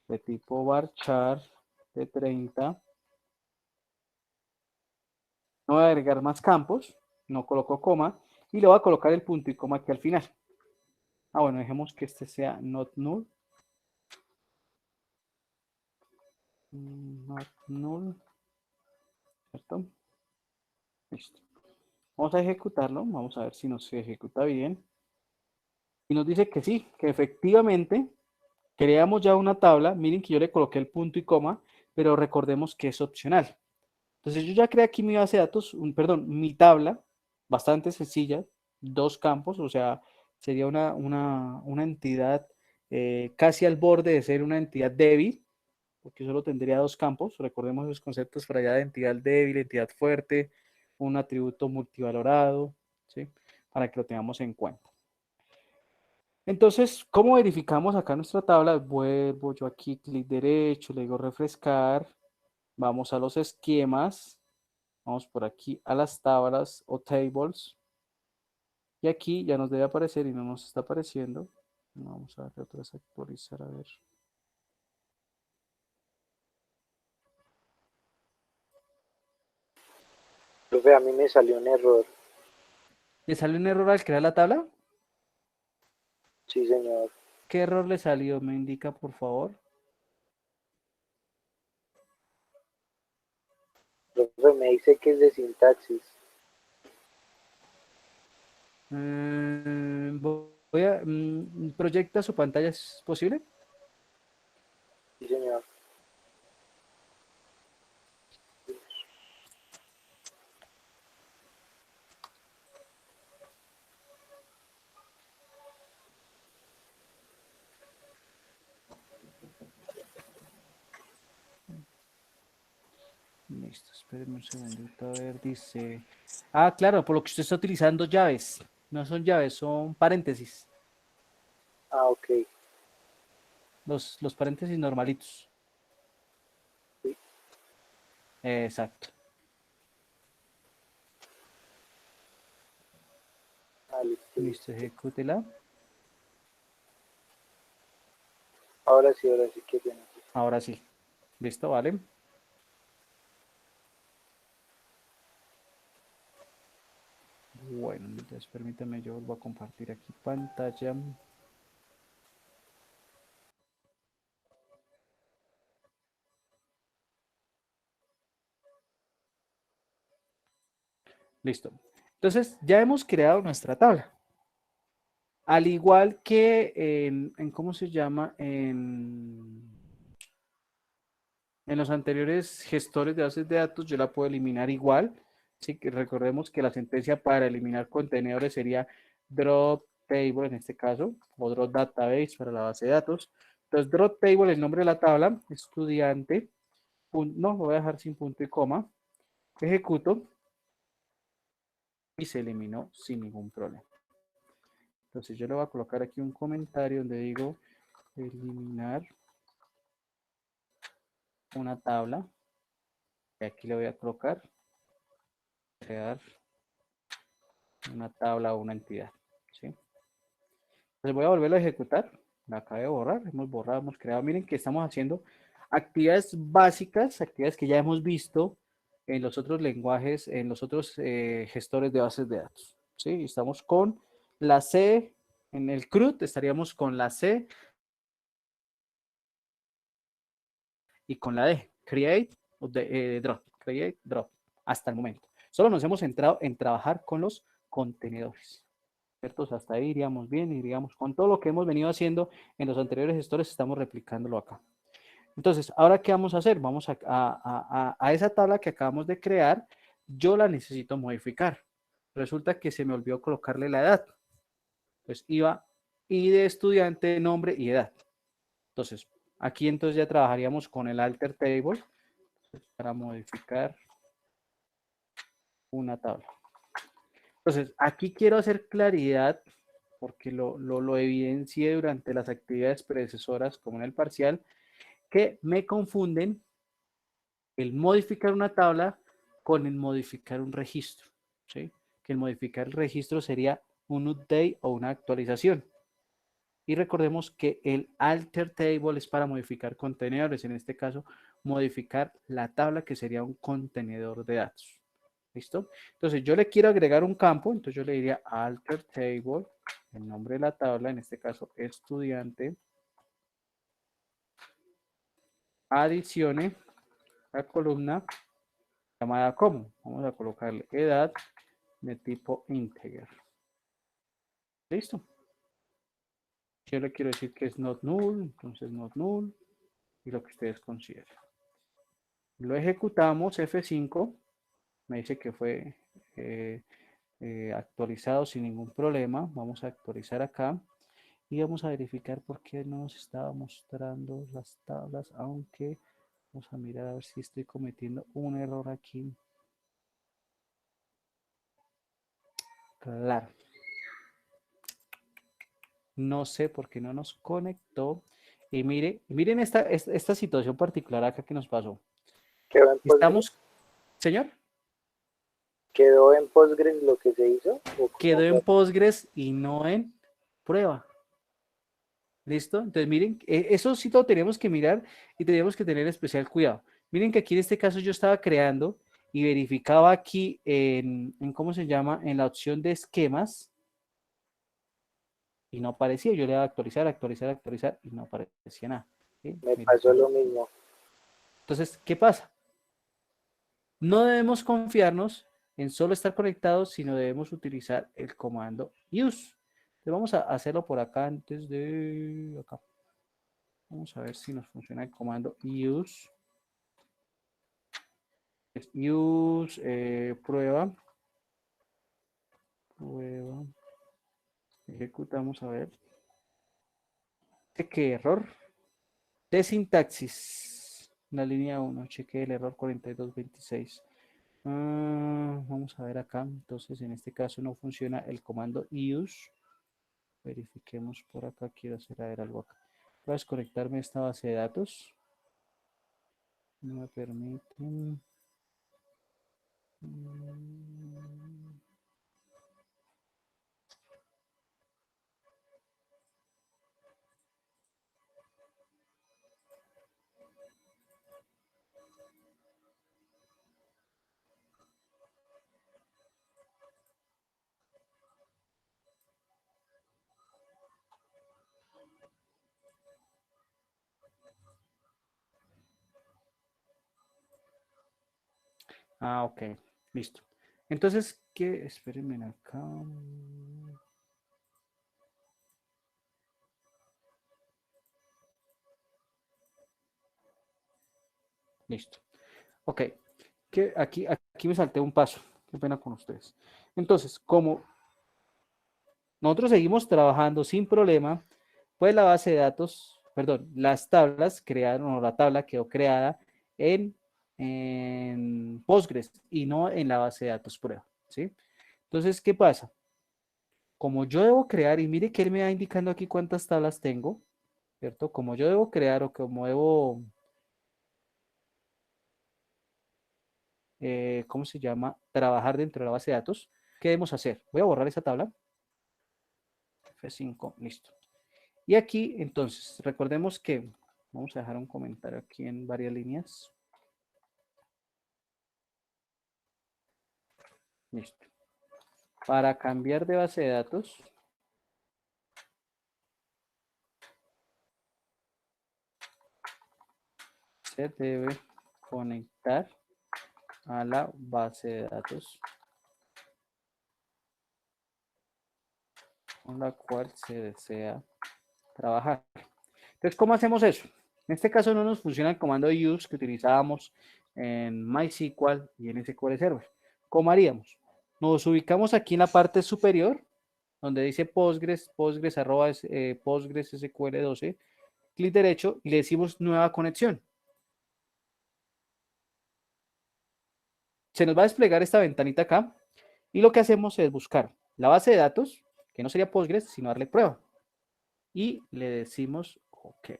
de tipo varchar de 30. No voy a agregar más campos, no coloco coma, y le voy a colocar el punto y coma aquí al final. Ah, bueno, dejemos que este sea not null. Not null, ¿cierto? Listo. Vamos a ejecutarlo, vamos a ver si nos ejecuta bien. Y nos dice que sí, que efectivamente creamos ya una tabla. Miren que yo le coloqué el punto y coma, pero recordemos que es opcional. Entonces yo ya creé aquí mi base de datos, perdón, mi tabla, bastante sencilla, 2 campos, o sea, sería una entidad casi al borde de ser una entidad débil, porque solo tendría 2 campos. Recordemos los conceptos para allá de entidad débil, entidad fuerte, un atributo multivalorado, ¿sí? Para que lo tengamos en cuenta. Entonces, ¿cómo verificamos acá nuestra tabla? Vuelvo yo aquí, clic derecho, le digo refrescar, vamos a los esquemas, vamos por aquí a las tablas o tables, y aquí ya nos debe aparecer y no nos está apareciendo. Vamos a darle otra vez a actualizar, a ver. Profe, a mí me salió un error. ¿Le salió un error al crear la tabla? Sí, señor. ¿Qué error le salió? ¿Me indica, por favor? Profe, me dice que es de sintaxis. Voy a... ¿proyecta su pantalla? ¿Es posible? Sí, señor. Listo, espérenme un segundito, a ver, dice... Ah, claro, por lo que usted está utilizando llaves. No son llaves, son paréntesis. Ah, ok. Los paréntesis normalitos. Sí. Exacto. Ah, listo. Listo, ejecútela. Ahora sí que tiene. Ahora sí. Listo, vale. Bueno, entonces permítame, yo vuelvo a compartir aquí pantalla. Listo. Entonces, ya hemos creado nuestra tabla. Al igual que ¿cómo se llama? En los anteriores gestores de bases de datos, yo la puedo eliminar igual. Sí, que recordemos que la sentencia para eliminar contenedores sería drop table en este caso, o drop database para la base de datos. Entonces, drop table, el nombre de la tabla, estudiante, no, lo voy a dejar sin punto y coma, ejecuto y se eliminó sin ningún problema. Entonces, yo le voy a colocar aquí un comentario donde digo eliminar una tabla. Y aquí le voy a colocar crear una tabla o una entidad. ¿Sí? Entonces voy a volverlo a ejecutar. La acabé de borrar. Hemos borrado, hemos creado. Miren que estamos haciendo actividades básicas, actividades que ya hemos visto en los otros lenguajes, en los otros gestores de bases de datos. ¿Sí? Estamos con la C, en el CRUD estaríamos con la C y con la D, create o drop, create, drop, hasta el momento. Solo nos hemos centrado en trabajar con los contenedores. ¿Cierto? O sea, hasta ahí iríamos bien, iríamos con todo lo que hemos venido haciendo en los anteriores gestores, estamos replicándolo acá. Entonces, ¿ahora qué vamos a hacer? Vamos a esa tabla que acabamos de crear, yo la necesito modificar. Resulta que se me olvidó colocarle la edad. Pues iba y de estudiante, nombre y edad. Entonces, aquí entonces ya trabajaríamos con el alter table para modificar una tabla. Entonces, aquí quiero hacer claridad porque lo evidencié durante las actividades predecesoras como en el parcial, que me confunden el modificar una tabla con el modificar un registro, ¿sí? Que el modificar el registro sería un update o una actualización. Y recordemos que el alter table es para modificar contenedores, en este caso, modificar la tabla que sería un contenedor de datos. ¿Listo? Entonces yo le quiero agregar un campo, entonces yo le diría alter table, el nombre de la tabla, en este caso estudiante, adicione la columna llamada como. Vamos a colocarle edad de tipo integer. ¿Listo? Yo le quiero decir que es not null, entonces not null, y lo que ustedes consideren. Lo ejecutamos, F5, me dice que fue actualizado sin ningún problema. Vamos a actualizar acá y vamos a verificar por qué no nos estaba mostrando las tablas, aunque vamos a mirar a ver si estoy cometiendo un error aquí. Claro. No sé por qué no nos conectó. Y miren esta situación particular acá que nos pasó. ¿Quedó en Postgres? Estamos, señor, ¿Quedó en Postgres lo que se hizo? ¿O quedó cómo en fue? Postgres y no en prueba. ¿Listo? Entonces miren, eso sí lo tenemos que mirar y tenemos que tener especial cuidado. Miren que aquí en este caso yo estaba creando y verificaba aquí en ¿cómo se llama? En la opción de esquemas y no aparecía. Yo le daba actualizar, actualizar, actualizar y no aparecía nada. ¿Sí? Me Miren. pasó lo mismo. Entonces, ¿qué pasa? No debemos confiarnos en solo estar conectados, sino debemos utilizar el comando use. Entonces vamos a hacerlo por acá antes de acá. Vamos a ver si nos funciona el comando use. Use prueba. Ejecutamos a ver. ¿Qué error? De sintaxis. La línea 1. Cheque el error 4226. Vamos a ver acá. Entonces, en este caso no funciona el comando use. Verifiquemos por acá. Quiero hacer a ver algo acá. Voy a desconectarme de esta base de datos. No me permiten. Ok, listo. Entonces, ¿qué? Espérenme acá. Listo. Ok, que aquí me salté un paso. Qué pena con ustedes. Entonces, como nosotros seguimos trabajando sin problema, pues la base de datos, perdón, las tablas crearon, o la tabla quedó creada en Postgres y no en la base de datos prueba, ¿sí? Entonces, ¿qué pasa? Como yo debo crear, y mire que él me va indicando aquí cuántas tablas tengo, ¿cierto? Como yo debo crear o como debo, ¿cómo se llama? Trabajar dentro de la base de datos, ¿qué debemos hacer? Voy a borrar esa tabla. F5, listo. Y aquí, entonces, recordemos que, vamos a dejar un comentario aquí en varias líneas. Listo. Para cambiar de base de datos, se debe conectar a la base de datos con la cual se desea trabajar. Entonces, ¿cómo hacemos eso? En este caso no nos funciona el comando use que utilizábamos en MySQL y en SQL Server. ¿Cómo haríamos? Nos ubicamos aquí en la parte superior, donde dice Postgres, Postgres SQL 12, clic derecho y le decimos nueva conexión. Se nos va a desplegar esta ventanita acá y lo que hacemos es buscar la base de datos, que no sería Postgres, sino darle prueba. Y le decimos OK.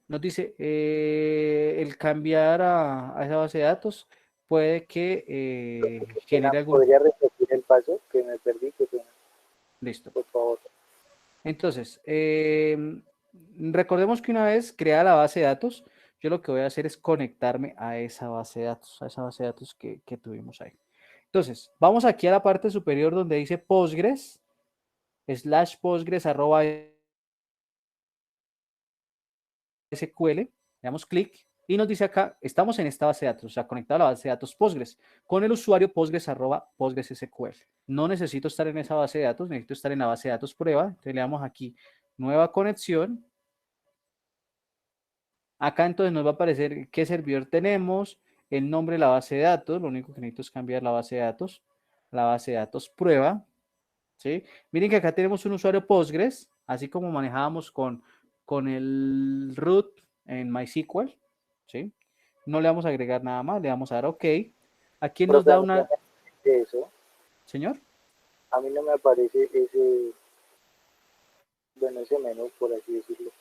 Nos dice, el cambiar a esa base de datos puede que Pena, genere algún... ¿podría repetir el paso que me perdí? Qué pena, Listo. por favor. Entonces, recordemos que una vez creada la base de datos, yo lo que voy a hacer es conectarme a esa base de datos, que tuvimos ahí. Entonces, vamos aquí a la parte superior donde dice Postgres, /Postgres @SQL, le damos clic y nos dice acá, estamos en esta base de datos, o sea, conectado a la base de datos Postgres, con el usuario Postgres @PostgresSQL. No necesito estar en esa base de datos, necesito estar en la base de datos prueba. Entonces le damos aquí, nueva conexión. Acá entonces nos va a aparecer qué servidor tenemos, el nombre de la base de datos. Lo único que necesito es cambiar la base de datos prueba. ¿Sí? Miren que acá tenemos un usuario Postgres, así como manejábamos con el root en MySQL. ¿Sí? No le vamos a agregar nada más, le vamos a dar OK. Aquí nos Profe, da a mí no una... me aparece eso. Señor. A mí no me aparece ese, bueno, ese menú, por así decirlo.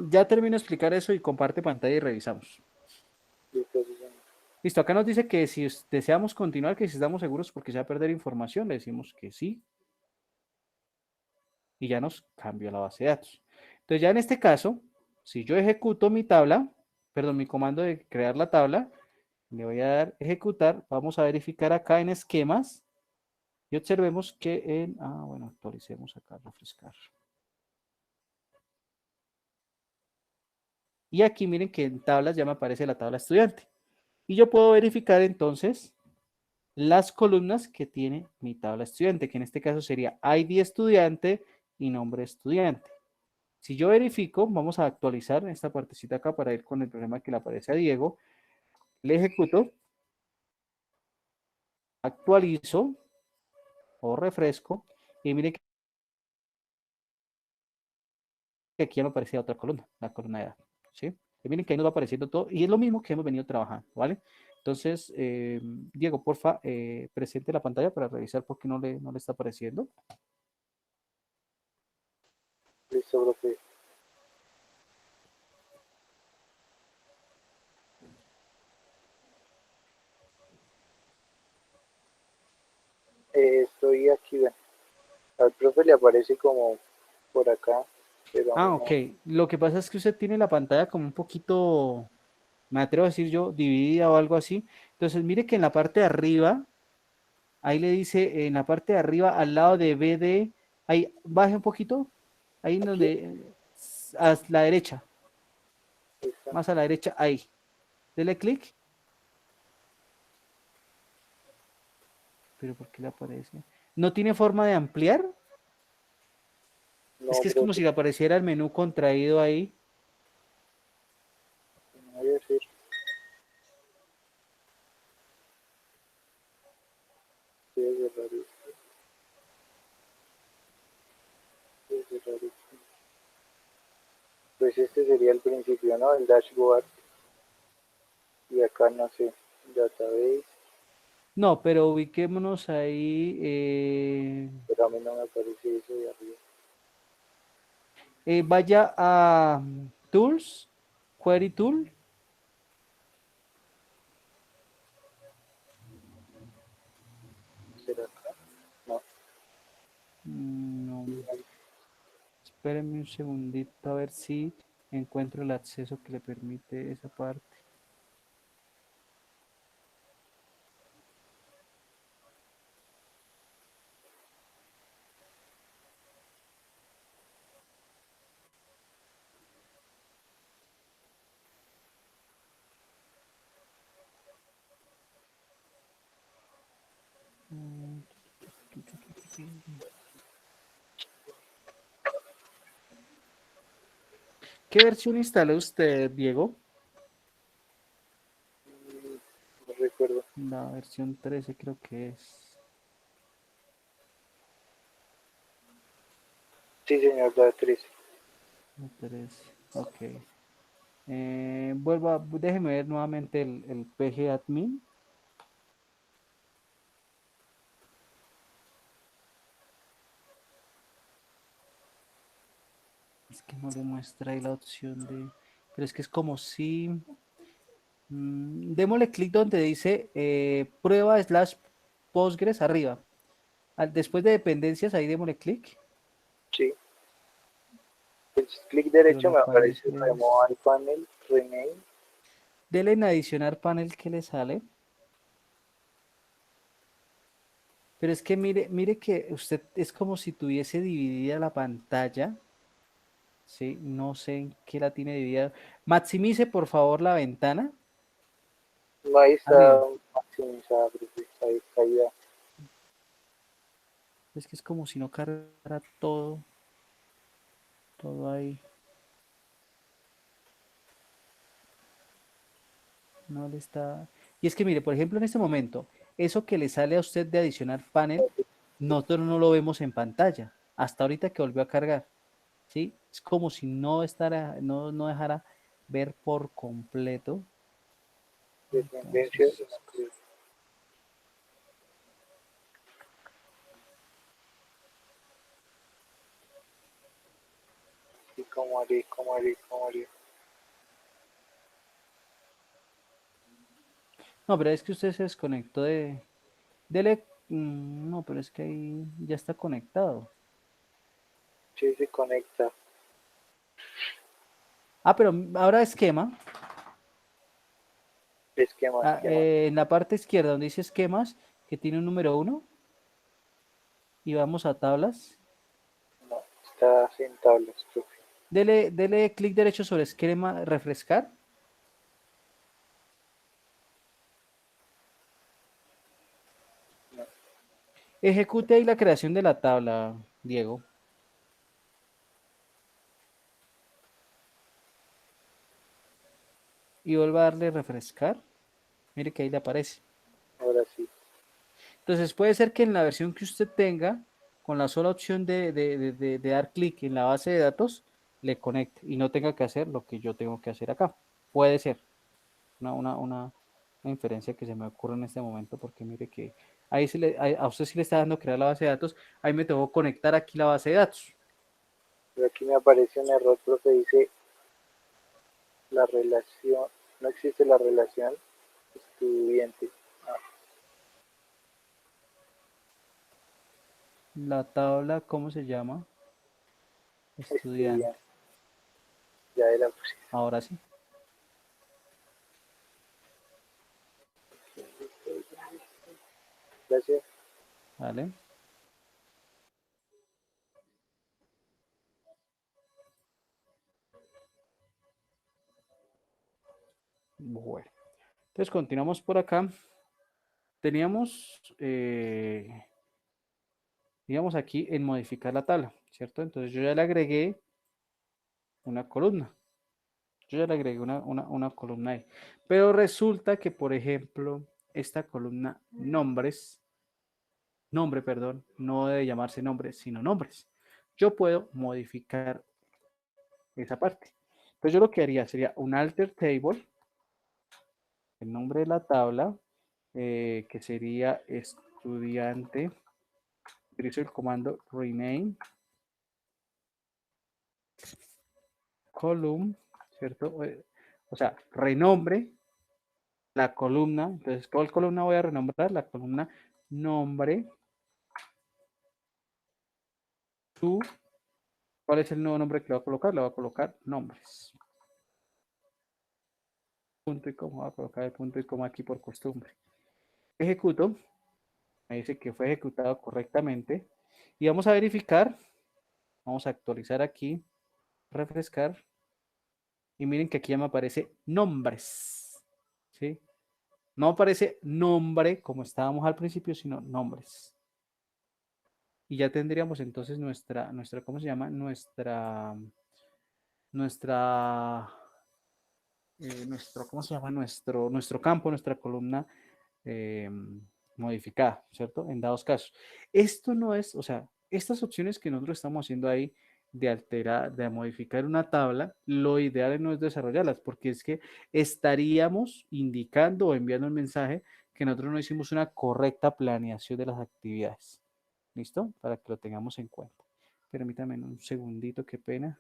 Ya termino de explicar eso y comparte pantalla y revisamos. Listo, sí, señor. Listo, acá nos dice que si deseamos continuar, que si estamos seguros porque se va a perder información, le decimos que sí. Y ya nos cambió la base de datos. Entonces ya en este caso, si yo ejecuto mi tabla, perdón, mi comando de crear la tabla, le voy a dar ejecutar, vamos a verificar acá en esquemas y observemos que en, bueno, actualicemos acá, refrescar. Y aquí miren que en tablas ya me aparece la tabla estudiante. Y yo puedo verificar entonces las columnas que tiene mi tabla estudiante, que en este caso sería ID estudiante y nombre estudiante. Si yo verifico, vamos a actualizar esta partecita acá para ir con el problema que le aparece a Diego. Le ejecuto, actualizo o refresco y miren que aquí ya me aparece otra columna, la columna de edad. ¿Sí? Y miren que ahí nos va apareciendo todo y es lo mismo que hemos venido trabajando, ¿vale? Entonces, Diego, porfa, presente la pantalla para revisar por qué no le está apareciendo. Listo, profe. Estoy aquí, ven. Al profe le aparece como por acá, pero a mí Ok. no. Lo que pasa es que usted tiene la pantalla como un poquito, me atrevo a decir yo, dividida o algo así. Entonces, mire que en la parte de arriba, ahí le dice, en la parte de arriba, al lado de BD, ahí, baje un poquito, ahí en Aquí donde, a la derecha, está. más a la derecha, ahí. Dele clic. Pero ¿por qué le aparece? ¿No tiene forma de ampliar? Es No, que es como si profe, le apareciera el menú contraído ahí. no voy a hacer. Voy a cerrar esto. Voy a cerrar esto. Pues este sería el principio, ¿no? El dashboard. Y acá no sé, database, No, pero ubiquémonos ahí. pero a mí no me aparece eso de arriba. Vaya a Tools, Query Tool. ¿Será acá? No. No, espérenme un segundito a ver si encuentro el acceso que le permite esa parte. ¿Qué versión instaló usted, Diego? No recuerdo. La versión 13 creo que es. Sí, señor, la 13. La 13, ok. Déjeme ver nuevamente el PG admin. Es que no le muestra ahí la opción de... Pero es que es como si... démosle clic donde dice prueba /Postgres arriba. Después de dependencias, ahí démosle clic. Pues clic pero derecho no me aparece aparece. Remove al panel, Rename. Dele en adicionar panel que le sale. Pero es que mire que usted es como si tuviese dividida la pantalla. Sí, no sé en qué la tiene dividida. Maximice por favor la ventana. No, ahí está Arriba. maximizada, profe. Ahí ya. Es que es como si no cargara todo. Todo ahí. No le está. Y es que mire, por ejemplo, en este momento, eso que le sale a usted de adicionar panel, nosotros no lo vemos en pantalla. Hasta ahorita que volvió a cargar. ¿Sí? Es como si no estará, no dejara ver por completo. De tendencia, Entonces, no creo. ¿Y cómo haré? ¿Cómo haré? ¿Cómo haré? no, pero es que usted se desconectó de. Dele. No, pero es que ahí ya está conectado. Sí, se conecta. Ah, pero ahora esquema. Esquema, esquema. En la parte izquierda donde dice esquemas, que tiene un número 1, y vamos a tablas. No, está sin tablas, profe. Dele clic derecho sobre esquema, refrescar. No, Ejecute ahí la creación de la tabla, Diego. Y vuelva a darle refrescar. Mire que ahí le aparece. ahora sí. Entonces puede ser que en la versión que usted tenga, con la sola opción de dar clic en la base de datos, le conecte y no tenga que hacer lo que yo tengo que hacer acá. Puede ser una inferencia que se me ocurre en este momento, porque mire que ahí a usted sí le está dando crear la base de datos, ahí me tengo que conectar aquí la base de datos. Pero aquí me aparece un error, profe. Dice la relación. No existe la relación estudiante. Ah, La tabla, ¿cómo se llama? Estudiante. estudiante. Ya era. Ahora sí, Gracias. ¿vale? Bueno, entonces continuamos por acá. Teníamos, digamos aquí en modificar la tabla, ¿cierto? Entonces yo ya le agregué una columna. Yo ya le agregué una columna ahí. Pero resulta que, por ejemplo, esta columna nombre, perdón, no debe llamarse nombre, sino nombres. Yo puedo modificar esa parte. Entonces yo lo que haría sería un alter table, el nombre de la tabla, que sería estudiante. Utilizo el comando rename column, ¿cierto? O sea, renombre la columna. Entonces, ¿cuál columna voy a renombrar? La columna nombre. Tú, ¿cuál es el nuevo nombre que le voy a colocar? Le voy a colocar nombres. Punto y coma, voy a colocar el punto y coma aquí por costumbre. Ejecuto. Me dice que fue ejecutado correctamente. Y vamos a verificar. Vamos a actualizar aquí. Refrescar. Y miren que aquí ya me aparece nombres. ¿Sí? No aparece nombre como estábamos al principio, sino nombres. Y ya tendríamos entonces ¿cómo se llama? Nuestra, ¿cómo se llama? Nuestro campo, nuestra columna eh, modificada, ¿cierto? En dados casos. Esto no es, o sea, estas opciones que nosotros estamos haciendo ahí de alterar, de modificar una tabla, lo ideal no es desarrollarlas, porque es que estaríamos indicando o enviando un mensaje que nosotros no hicimos una correcta planeación de las actividades. ¿Listo? Para que lo tengamos en cuenta. Permítame un segundito, qué pena.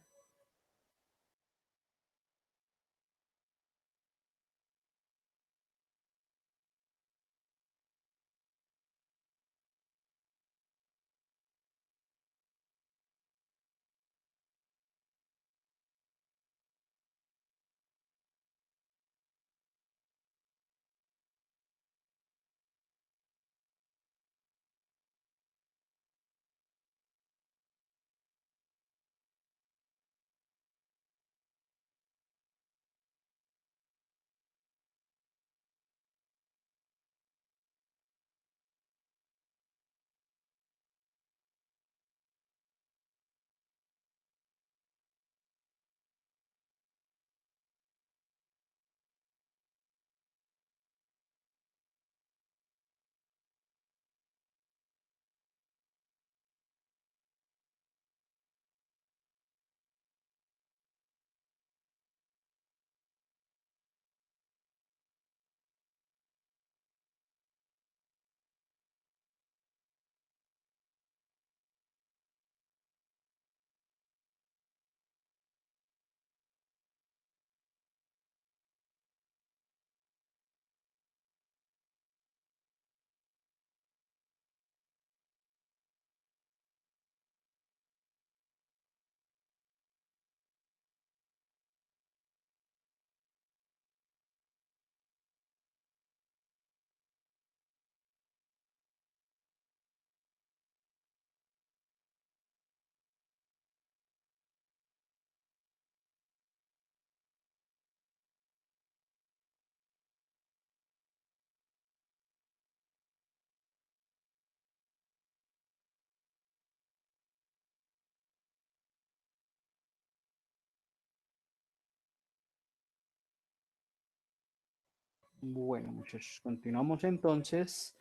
Bueno, muchachos, continuamos entonces,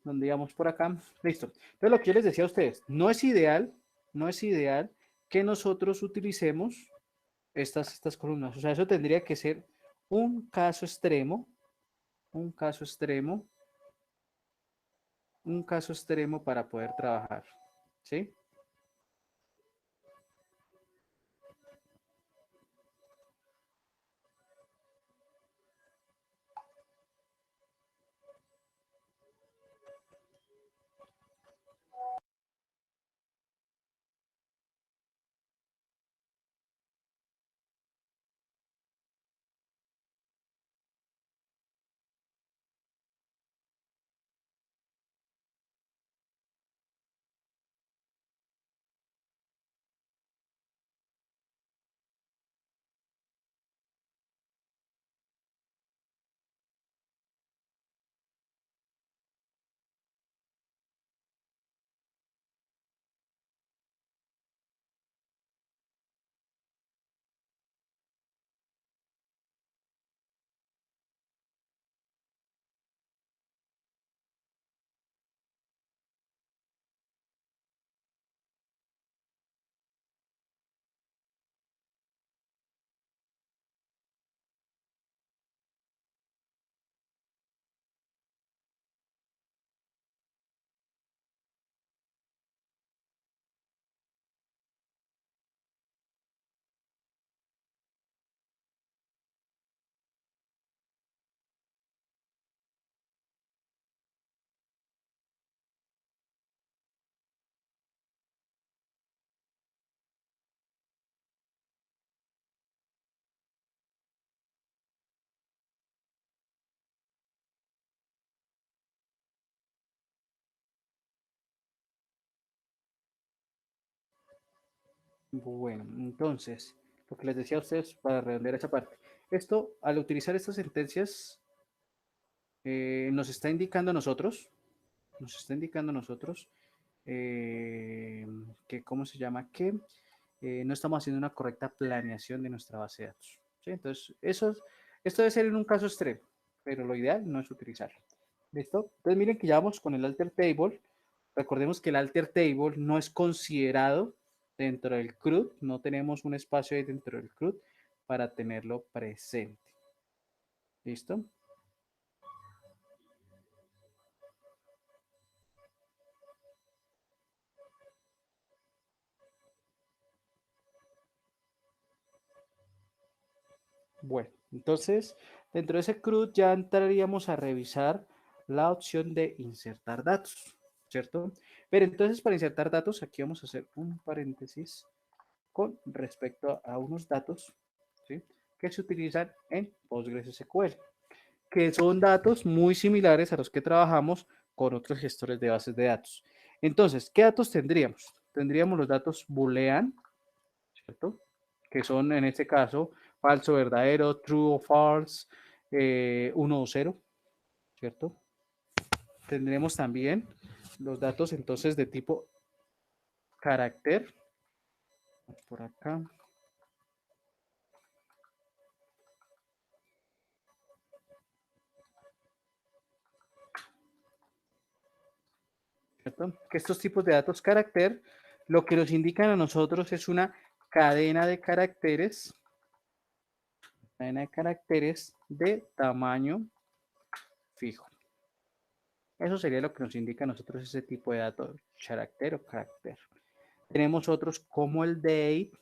donde íbamos por acá. Listo. Entonces, lo que yo les decía a ustedes, no es ideal que nosotros utilicemos estas columnas. O sea, eso tendría que ser un caso extremo, un caso extremo, un caso extremo para poder trabajar. ¿Sí? Bueno, entonces, lo que les decía a ustedes para redondear esa parte. Esto, al utilizar estas sentencias, nos está indicando a nosotros, nos está indicando a nosotros que, ¿cómo se llama? Que no estamos haciendo una correcta planeación de nuestra base de datos. ¿Sí? Entonces, esto debe ser en un caso extremo, pero lo ideal no es utilizarlo. ¿Listo? Entonces, miren que ya vamos con el alter table. Recordemos que el alter table no es considerado dentro del CRUD, no tenemos un espacio ahí dentro del CRUD para tenerlo presente. ¿Listo? Bueno, entonces dentro de ese CRUD ya entraríamos a revisar la opción de insertar datos, ¿cierto? Pero entonces para insertar datos, aquí vamos a hacer un paréntesis con respecto a unos datos, ¿sí? Que se utilizan en PostgreSQL, que son datos muy similares a los que trabajamos con otros gestores de bases de datos. Entonces, ¿qué datos tendríamos? Tendríamos los datos boolean, ¿cierto? Que son en este caso falso, verdadero, true o false, 1 o 0, ¿cierto? Tendremos también los datos entonces de tipo carácter, por acá. ¿Cierto? Que estos tipos de datos carácter lo que nos indican a nosotros es una cadena de caracteres de tamaño fijo. Eso sería lo que nos indica a nosotros ese tipo de datos, carácter o carácter. Tenemos otros como el date,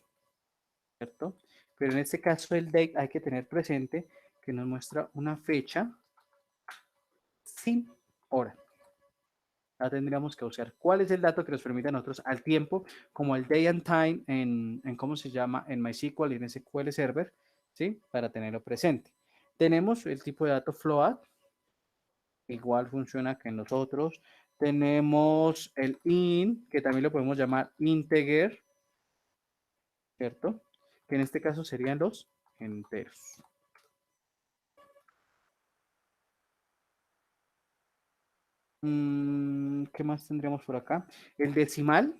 ¿cierto? Pero en este caso el date hay que tener presente que nos muestra una fecha sin hora. Ya tendríamos que usar cuál es el dato que nos permite a nosotros al tiempo, como el day and time en ¿cómo se llama? En MySQL y en SQL Server, ¿sí? Para tenerlo presente. Tenemos el tipo de dato float, igual funciona que en nosotros. Tenemos el int, que también lo podemos llamar integer, ¿cierto? Que en este caso serían los enteros. ¿Qué más tendríamos por acá? El decimal,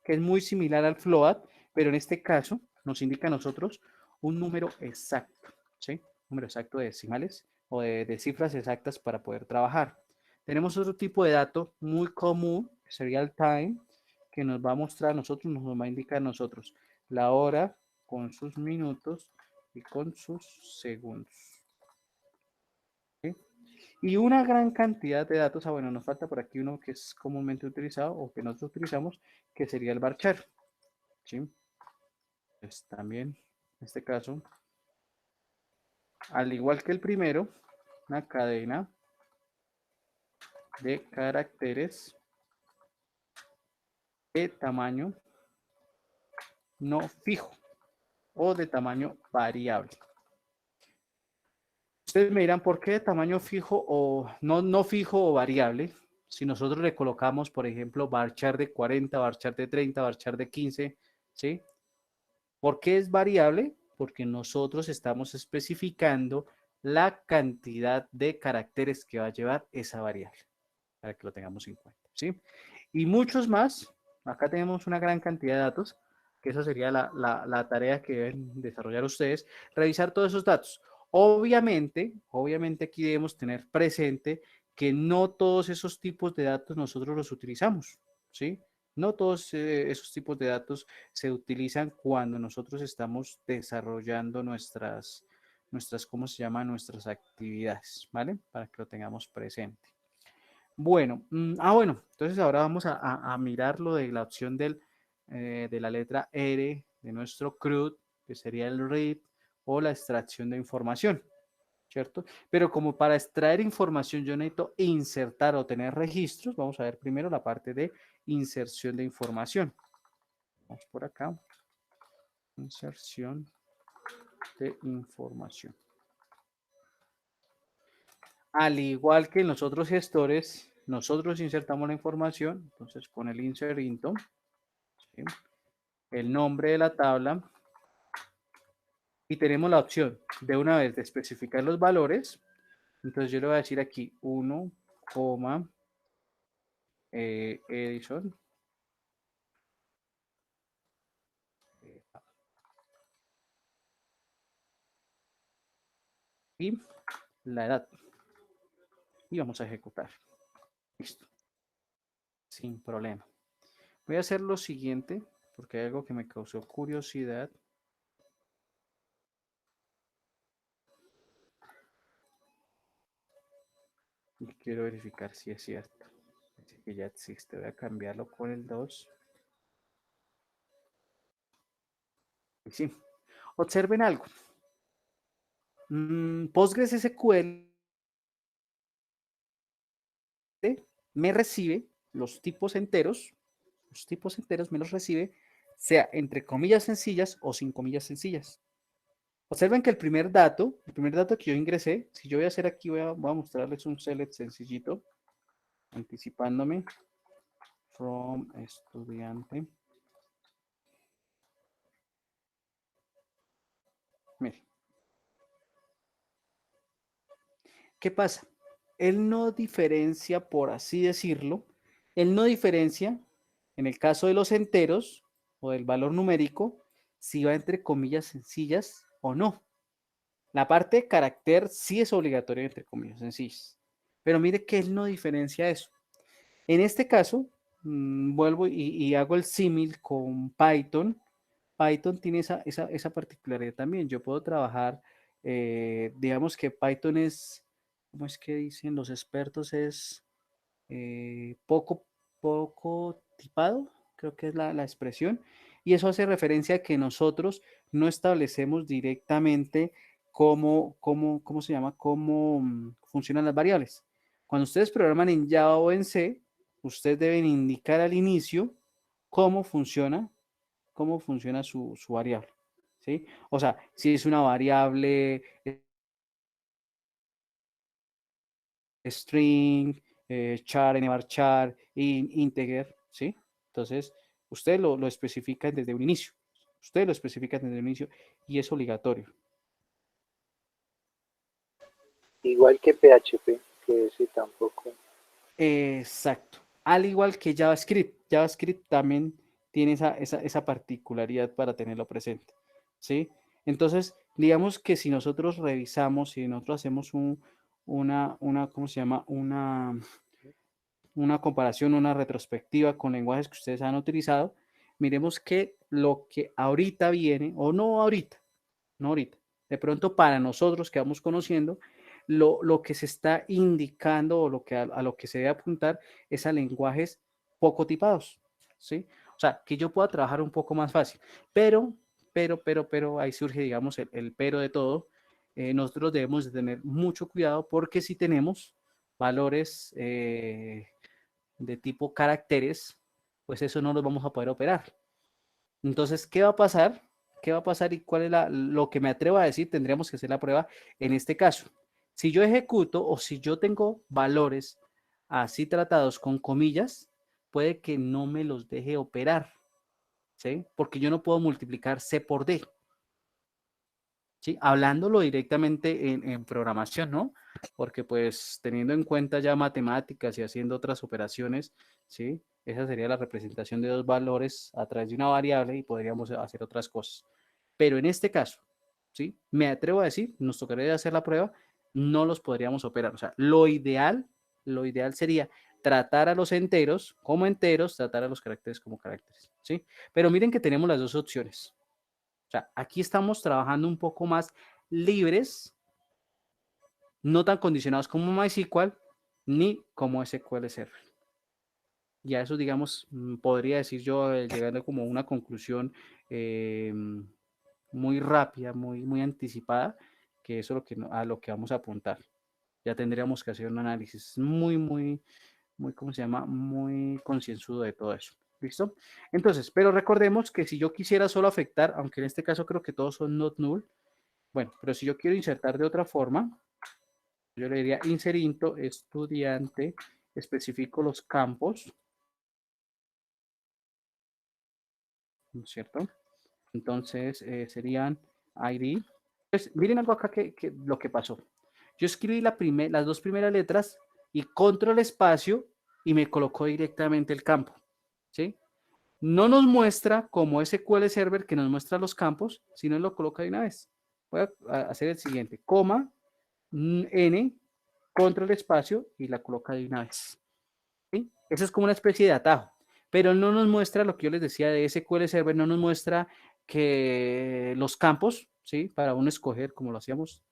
que es muy similar al float, pero en este caso nos indica a nosotros un número exacto, ¿sí? Número exacto de decimales o de cifras exactas para poder trabajar. Tenemos otro tipo de dato muy común, que sería el time, que nos va a mostrar a nosotros, nos va a indicar a nosotros la hora con sus minutos y con sus segundos. ¿Sí? Y una gran cantidad de datos, bueno, nos falta por aquí uno que es comúnmente utilizado o que nosotros utilizamos, que sería el varchar. ¿Sí? Pues también, en este caso, al igual que el primero, una cadena de caracteres de tamaño no fijo o de tamaño variable. Ustedes me dirán, ¿por qué de tamaño fijo o no fijo o variable? Si nosotros le colocamos, por ejemplo, varchar de 40, varchar de 30, varchar de 15, ¿sí? ¿Por qué es variable? Porque nosotros estamos especificando la cantidad de caracteres que va a llevar esa variable, para que lo tengamos en cuenta, ¿sí? Y muchos más, acá tenemos una gran cantidad de datos, que esa sería la tarea que deben desarrollar ustedes, revisar todos esos datos. Obviamente aquí debemos tener presente que no todos esos tipos de datos nosotros los utilizamos, ¿sí? No todos esos tipos de datos se utilizan cuando nosotros estamos desarrollando ¿cómo se llama? Nuestras actividades, ¿vale? Para que lo tengamos presente. Bueno, bueno, entonces ahora vamos a mirar lo de la opción de la letra R de nuestro CRUD, que sería el read o la extracción de información, ¿cierto? Pero como para extraer información yo necesito insertar o tener registros, vamos a ver primero la parte de inserción de información. Vamos por acá, inserción de información. Al igual que en los otros gestores, nosotros insertamos la información, entonces con el insert into, ¿sí? El nombre de la tabla y tenemos la opción de una vez de especificar los valores. Entonces yo le voy a decir aquí 1, Edison. Y la edad. Y vamos a ejecutar. Listo. Sin problema. Voy a hacer lo siguiente, porque hay algo que me causó curiosidad. Y quiero verificar si es cierto. Dice que ya existe. Voy a cambiarlo con el 2. Y sí. Observen algo. Postgres SQL me recibe los tipos enteros me los recibe, sea entre comillas sencillas o sin comillas sencillas. Observen que el primer dato que yo ingresé, si yo voy a hacer aquí, voy a mostrarles un select sencillito, anticipándome, from estudiante. Mire. ¿Qué pasa? Él no diferencia, por así decirlo, él no diferencia, en el caso de los enteros o del valor numérico, si va entre comillas sencillas o no. La parte de carácter sí es obligatoria entre comillas sencillas. Pero mire que él no diferencia eso. En este caso, vuelvo y hago el símil con Python. Python tiene esa particularidad también. Yo puedo trabajar, digamos que Python es, ¿cómo es que dicen los expertos? Es poco tipado, creo que es la expresión. Y eso hace referencia a que nosotros no establecemos directamente cómo se llama, cómo funcionan las variables. Cuando ustedes programan en Java o en C, ustedes deben indicar al inicio cómo funciona su variable, ¿sí? O sea, si es una variable string, char, nvarchar, integer, ¿sí? Entonces, usted lo especifica desde un inicio. Usted lo especifica desde un inicio y es obligatorio. Igual que PHP, que ese tampoco. Exacto. Al igual que JavaScript. JavaScript también tiene esa particularidad para tenerlo presente, ¿sí? Entonces, digamos que si nosotros revisamos, si nosotros hacemos ¿cómo se llama? Una comparación, una retrospectiva con lenguajes que ustedes han utilizado, miremos que lo que ahorita viene, o no ahorita, no ahorita, de pronto para nosotros que vamos conociendo, lo que se está indicando o a lo que se debe apuntar es a lenguajes poco tipados, ¿sí? O sea, que yo pueda trabajar un poco más fácil, pero, ahí surge, digamos, el pero de todo. Nosotros debemos de tener mucho cuidado porque si tenemos valores de tipo caracteres, pues eso no los vamos a poder operar. Entonces, ¿qué va a pasar? ¿Qué va a pasar y cuál es lo que me atrevo a decir? Tendríamos que hacer la prueba en este caso. Si yo ejecuto o si yo tengo valores así tratados con comillas, puede que no me los deje operar, ¿sí? Porque yo no puedo multiplicar C por D, ¿sí? Hablándolo directamente en programación, ¿no? Porque pues teniendo en cuenta ya matemáticas y haciendo otras operaciones, ¿sí? Esa sería la representación de dos valores a través de una variable y podríamos hacer otras cosas. Pero en este caso, ¿sí? Me atrevo a decir, nos tocaría hacer la prueba, no los podríamos operar. O sea, lo ideal sería tratar a los enteros como enteros, tratar a los caracteres como caracteres, ¿sí? Pero miren que tenemos las dos opciones. O sea, aquí estamos trabajando un poco más libres, no tan condicionados como MySQL ni como SQL Server. Y a eso, digamos, podría decir yo, llegando como a una conclusión muy rápida, muy anticipada, que eso es a lo que vamos a apuntar. Ya tendríamos que hacer un análisis muy, ¿cómo se llama? Muy concienzudo de todo eso. ¿Listo? Entonces, pero recordemos que si yo quisiera solo afectar, aunque en este caso creo que todos son not null, bueno, pero si yo quiero insertar de otra forma, yo le diría inserinto estudiante, especifico los campos, ¿no es cierto? Entonces serían ID. Pues miren algo acá que lo que pasó. Yo escribí las dos primeras letras y control espacio y me colocó directamente el campo, ¿sí? No nos muestra como SQL Server que nos muestra los campos, sino lo coloca de una vez. Voy a hacer el siguiente, coma, N, control espacio y la coloca de una vez. ¿Sí? Eso es como una especie de atajo, pero no nos muestra lo que yo les decía de SQL Server, no nos muestra que los campos, ¿sí? Para uno escoger como lo hacíamos,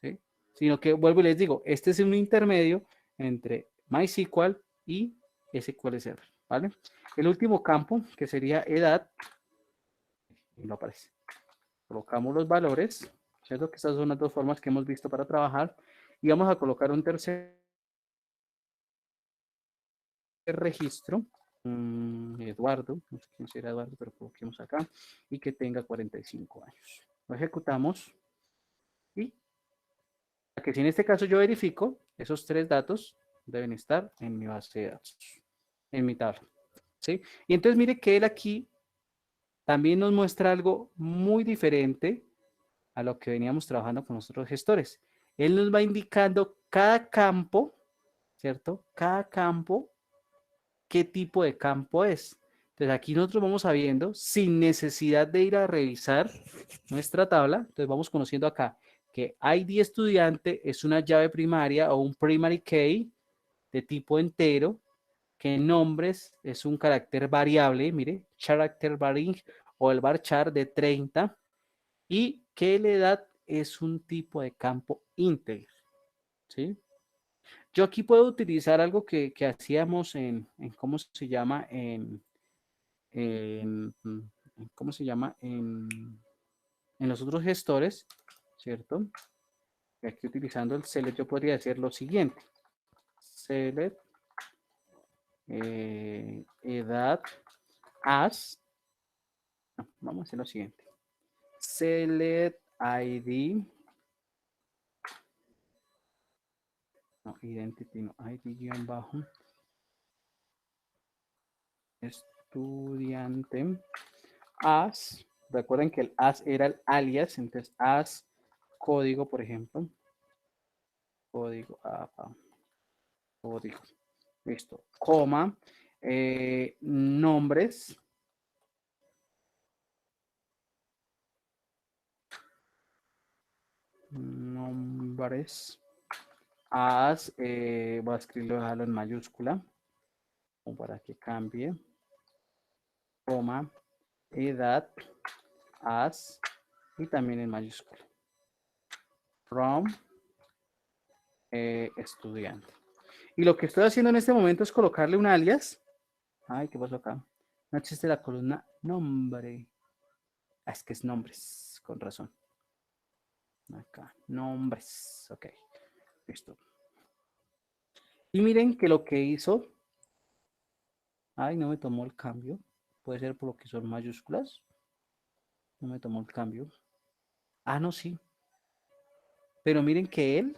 ¿sí? Sino que vuelvo y les digo, este es un intermedio entre MySQL y SQL Server, ¿vale? El último campo, que sería edad, y no aparece. Colocamos los valores, ¿cierto? Que estas son las dos formas que hemos visto para trabajar, y vamos a colocar un tercer registro, Eduardo, no sé quién será Eduardo, pero coloquemos acá, y que tenga 45 años. Lo ejecutamos y que si en este caso yo verifico, esos tres datos deben estar en mi base de datos, en mi tabla, ¿sí? Y entonces mire que él aquí también nos muestra algo muy diferente a lo que veníamos trabajando con nuestros gestores. Él nos va indicando cada campo, ¿cierto? Cada campo, qué tipo de campo es. Entonces aquí nosotros vamos sabiendo, sin necesidad de ir a revisar nuestra tabla, entonces vamos conociendo acá que ID estudiante es una llave primaria o un primary key de tipo entero, que nombres es un carácter variable, mire, character varying o el varchar de 30, y que la edad es un tipo de campo íntegro, ¿sí? Yo aquí puedo utilizar algo que hacíamos ¿cómo se llama? En, ¿Cómo se llama? En los otros gestores, ¿cierto? Y aquí utilizando el select yo podría hacer lo siguiente. Select edad as. No, vamos a hacer lo siguiente. Select ID. No, identity, no, ID guión bajo. Estudiante as. Recuerden que el as era el alias, entonces as código, por ejemplo. Código, código. Listo. Coma. Nombres. nombres, as, voy a escribirlo, dejarlo en mayúscula, como para que cambie, coma, edad, as, y también en mayúscula. From, estudiante. Y lo que estoy haciendo en este momento es colocarle un alias. Ay, ¿qué pasó acá? No existe la columna nombre. Ah, es que es nombres, con razón. Acá, nombres. Ok, listo. Y miren que lo que hizo. Ay, no me tomó el cambio. Puede ser por lo que son mayúsculas. No me tomó el cambio. Ah, no, sí. Pero miren que él.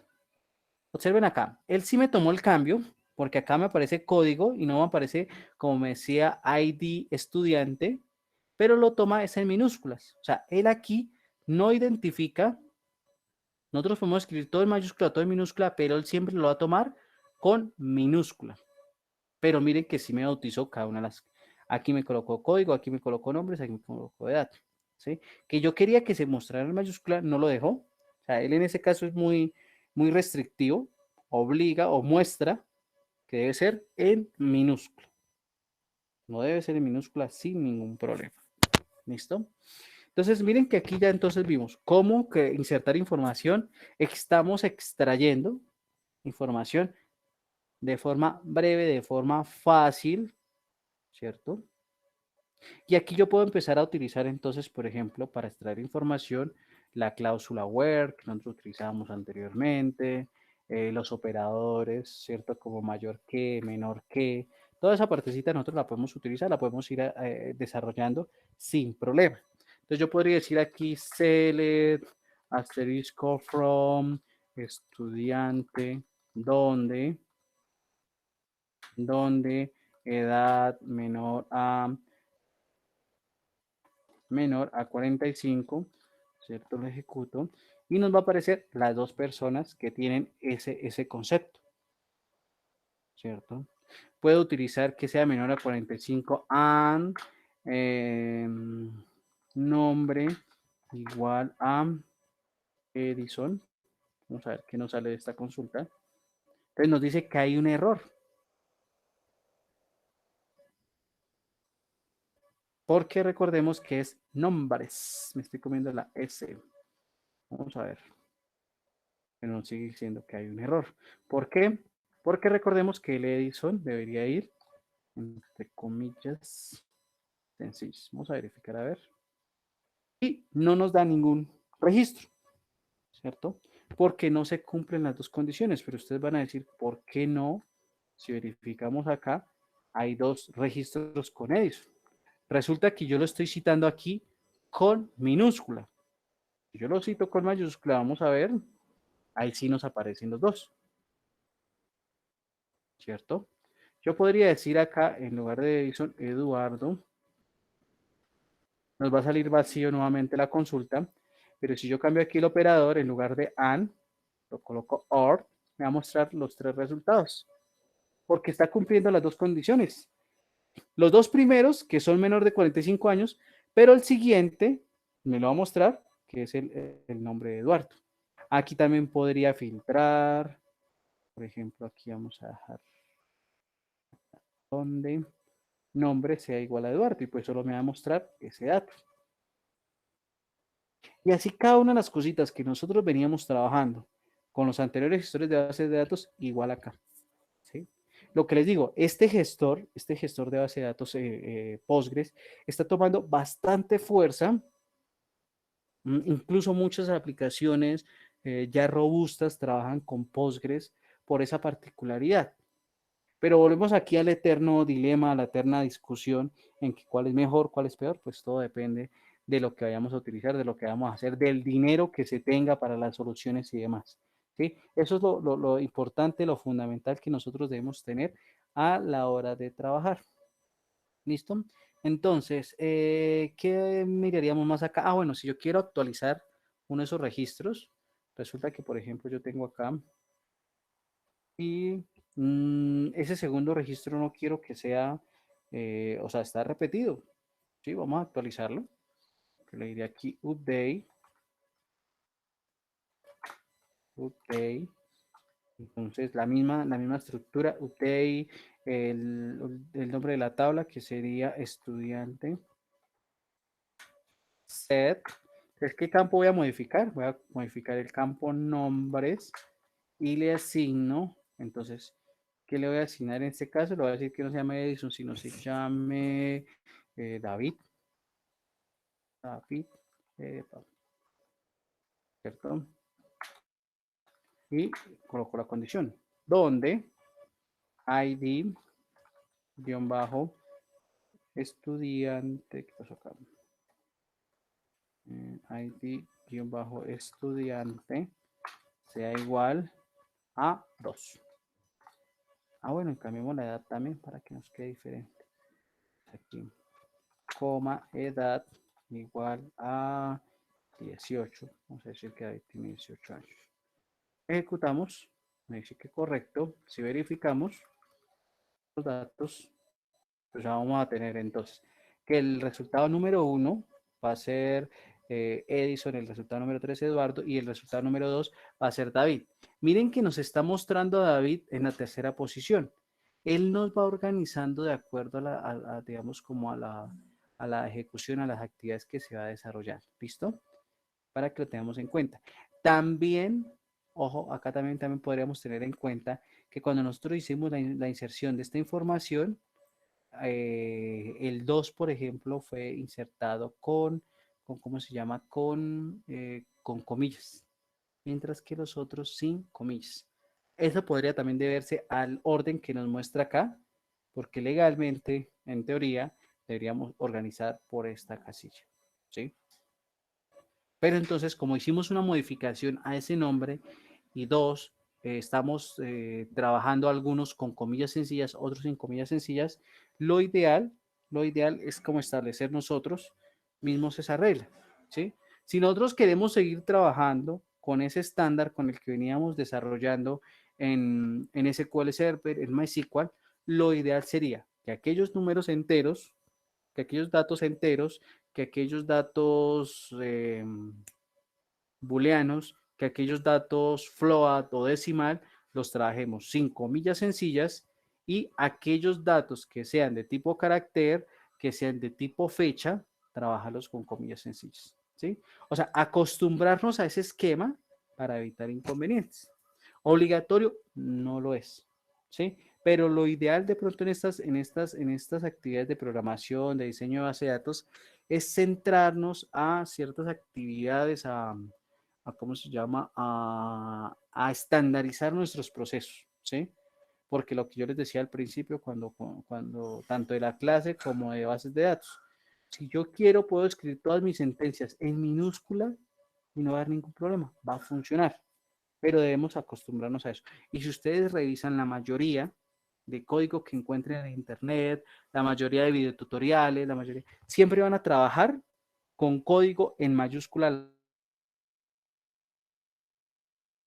Observen acá. Él sí me tomó el cambio. Porque acá me aparece código y no me aparece, como me decía, ID estudiante. Pero lo toma es en minúsculas. O sea, él aquí no identifica. Nosotros podemos escribir todo en mayúscula, todo en minúscula, pero él siempre lo va a tomar con minúscula. Pero miren que sí me bautizó cada una de las. Aquí me colocó código, aquí me colocó nombres, aquí me colocó edad. ¿Sí? Que yo quería que se mostrara en mayúscula, no lo dejó. O sea, él en ese caso es muy, muy restrictivo, obliga o muestra que debe ser en minúscula. No debe ser en minúscula sin ningún problema. ¿Listo? Entonces, miren que aquí ya entonces vimos cómo que insertar información. Estamos extrayendo información de forma breve, de forma fácil, ¿cierto? Y aquí yo puedo empezar a utilizar entonces, por ejemplo, para extraer información, la cláusula where que nosotros utilizábamos anteriormente, los operadores, ¿cierto? Como mayor que, menor que. Toda esa partecita nosotros la podemos utilizar, la podemos ir desarrollando sin problema. Entonces yo podría decir aquí select asterisco from estudiante donde edad menor a 45, ¿cierto? Lo ejecuto y nos va a aparecer las dos personas que tienen ese concepto, ¿cierto? Puedo utilizar que sea menor a 45 and nombre igual a Edison. Vamos a ver qué nos sale de esta consulta. Entonces nos dice que hay un error. Porque recordemos que es nombres. Me estoy comiendo la S. Vamos a ver. Pero nos sigue diciendo que hay un error. ¿Por qué? Porque recordemos que el Edison debería ir, entre comillas, sencillos. Vamos a verificar a ver. Y no nos da ningún registro, ¿cierto? Porque no se cumplen las dos condiciones. Pero ustedes van a decir, ¿por qué no? Si verificamos acá, hay dos registros con Edison. Resulta que yo lo estoy citando aquí con minúscula. Si yo lo cito con mayúscula, vamos a ver, ahí sí nos aparecen los dos, ¿cierto? Yo podría decir acá, en lugar de Edison, Eduardo, nos va a salir vacío nuevamente la consulta, pero si yo cambio aquí el operador, en lugar de AND, lo coloco OR, me va a mostrar los tres resultados, porque está cumpliendo las dos condiciones. Los dos primeros, que son menor de 45 años, pero el siguiente me lo va a mostrar, que es el nombre de Eduardo. Aquí también podría filtrar. Por ejemplo, aquí vamos a dejar donde nombre sea igual a Eduardo y pues solo me va a mostrar ese dato. Y así cada una de las cositas que nosotros veníamos trabajando con los anteriores gestores de bases de datos, igual acá. ¿Sí? Lo que les digo, este gestor de base de datos Postgres, está tomando bastante fuerza. Incluso muchas aplicaciones ya robustas trabajan con Postgres por esa particularidad. Pero volvemos aquí al eterno dilema, a la eterna discusión en que cuál es mejor, cuál es peor, pues todo depende de lo que vayamos a utilizar, de lo que vamos a hacer, del dinero que se tenga para las soluciones y demás. ¿Sí? Eso es lo importante, lo fundamental que nosotros debemos tener a la hora de trabajar. ¿Listo? Entonces, ¿qué miraríamos más acá? Ah, bueno, si yo quiero actualizar uno de esos registros, resulta que, por ejemplo, yo tengo acá y ese segundo registro no quiero que sea, o sea, está repetido. ¿Sí? Vamos a actualizarlo. Le diré aquí update. UTI. Entonces, la misma estructura, UTI, el nombre de la tabla, que sería estudiante. Set. Entonces, ¿qué campo voy a modificar? Voy a modificar el campo nombres y le asigno, entonces, ¿qué le voy a asignar en este caso? Le voy a decir que no se llame Edison, sino se llame David. David, ¿cierto? Y coloco la condición, donde ID, guión bajo, estudiante, ¿qué pasó acá? ID, guión bajo, estudiante, sea igual a 2. Ah, bueno, y cambiamos la edad también para que nos quede diferente. Aquí, coma, edad igual a 18. Vamos a decir que David tiene 18 años. Ejecutamos. Me dice que correcto. Si verificamos los datos, pues ya vamos a tener entonces que el resultado número 1 va a ser Edison, el resultado número 3 Eduardo y el resultado número 2 va a ser David. Miren que nos está mostrando a David en la tercera posición. Él nos va organizando de acuerdo digamos, como a la ejecución, a las actividades que se va a desarrollar. ¿Listo? Para que lo tengamos en cuenta. También, ojo, acá también podríamos tener en cuenta que cuando nosotros hicimos la inserción de esta información, el 2, por ejemplo, fue insertado ¿cómo se llama? Con comillas, mientras que los otros sin comillas. Eso podría también deberse al orden que nos muestra acá, porque legalmente, en teoría, deberíamos organizar por esta casilla, ¿sí? Pero entonces, como hicimos una modificación a ese nombre y dos, estamos trabajando algunos con comillas sencillas, otros sin comillas sencillas, lo ideal es como establecer nosotros mismos esa regla, ¿sí? Si nosotros queremos seguir trabajando con ese estándar con el que veníamos desarrollando en SQL Server, en MySQL, lo ideal sería que aquellos números enteros, que aquellos datos enteros, que aquellos datos booleanos, que aquellos datos float o decimal los trabajemos sin comillas sencillas y aquellos datos que sean de tipo carácter, que sean de tipo fecha, trabajarlos con comillas sencillas, ¿sí? O sea, acostumbrarnos a ese esquema para evitar inconvenientes. Obligatorio no lo es, ¿sí? Pero lo ideal de pronto en estas actividades de programación, de diseño de base de datos, es centrarnos a ciertas actividades, ¿cómo se llama? A estandarizar nuestros procesos, ¿sí? Porque lo que yo les decía al principio, cuando tanto de la clase como de bases de datos, si yo quiero, puedo escribir todas mis sentencias en minúscula y no va a haber ningún problema, va a funcionar, pero debemos acostumbrarnos a eso. Y si ustedes revisan la mayoría de código que encuentren en internet, la mayoría de videotutoriales, siempre van a trabajar con código en mayúscula,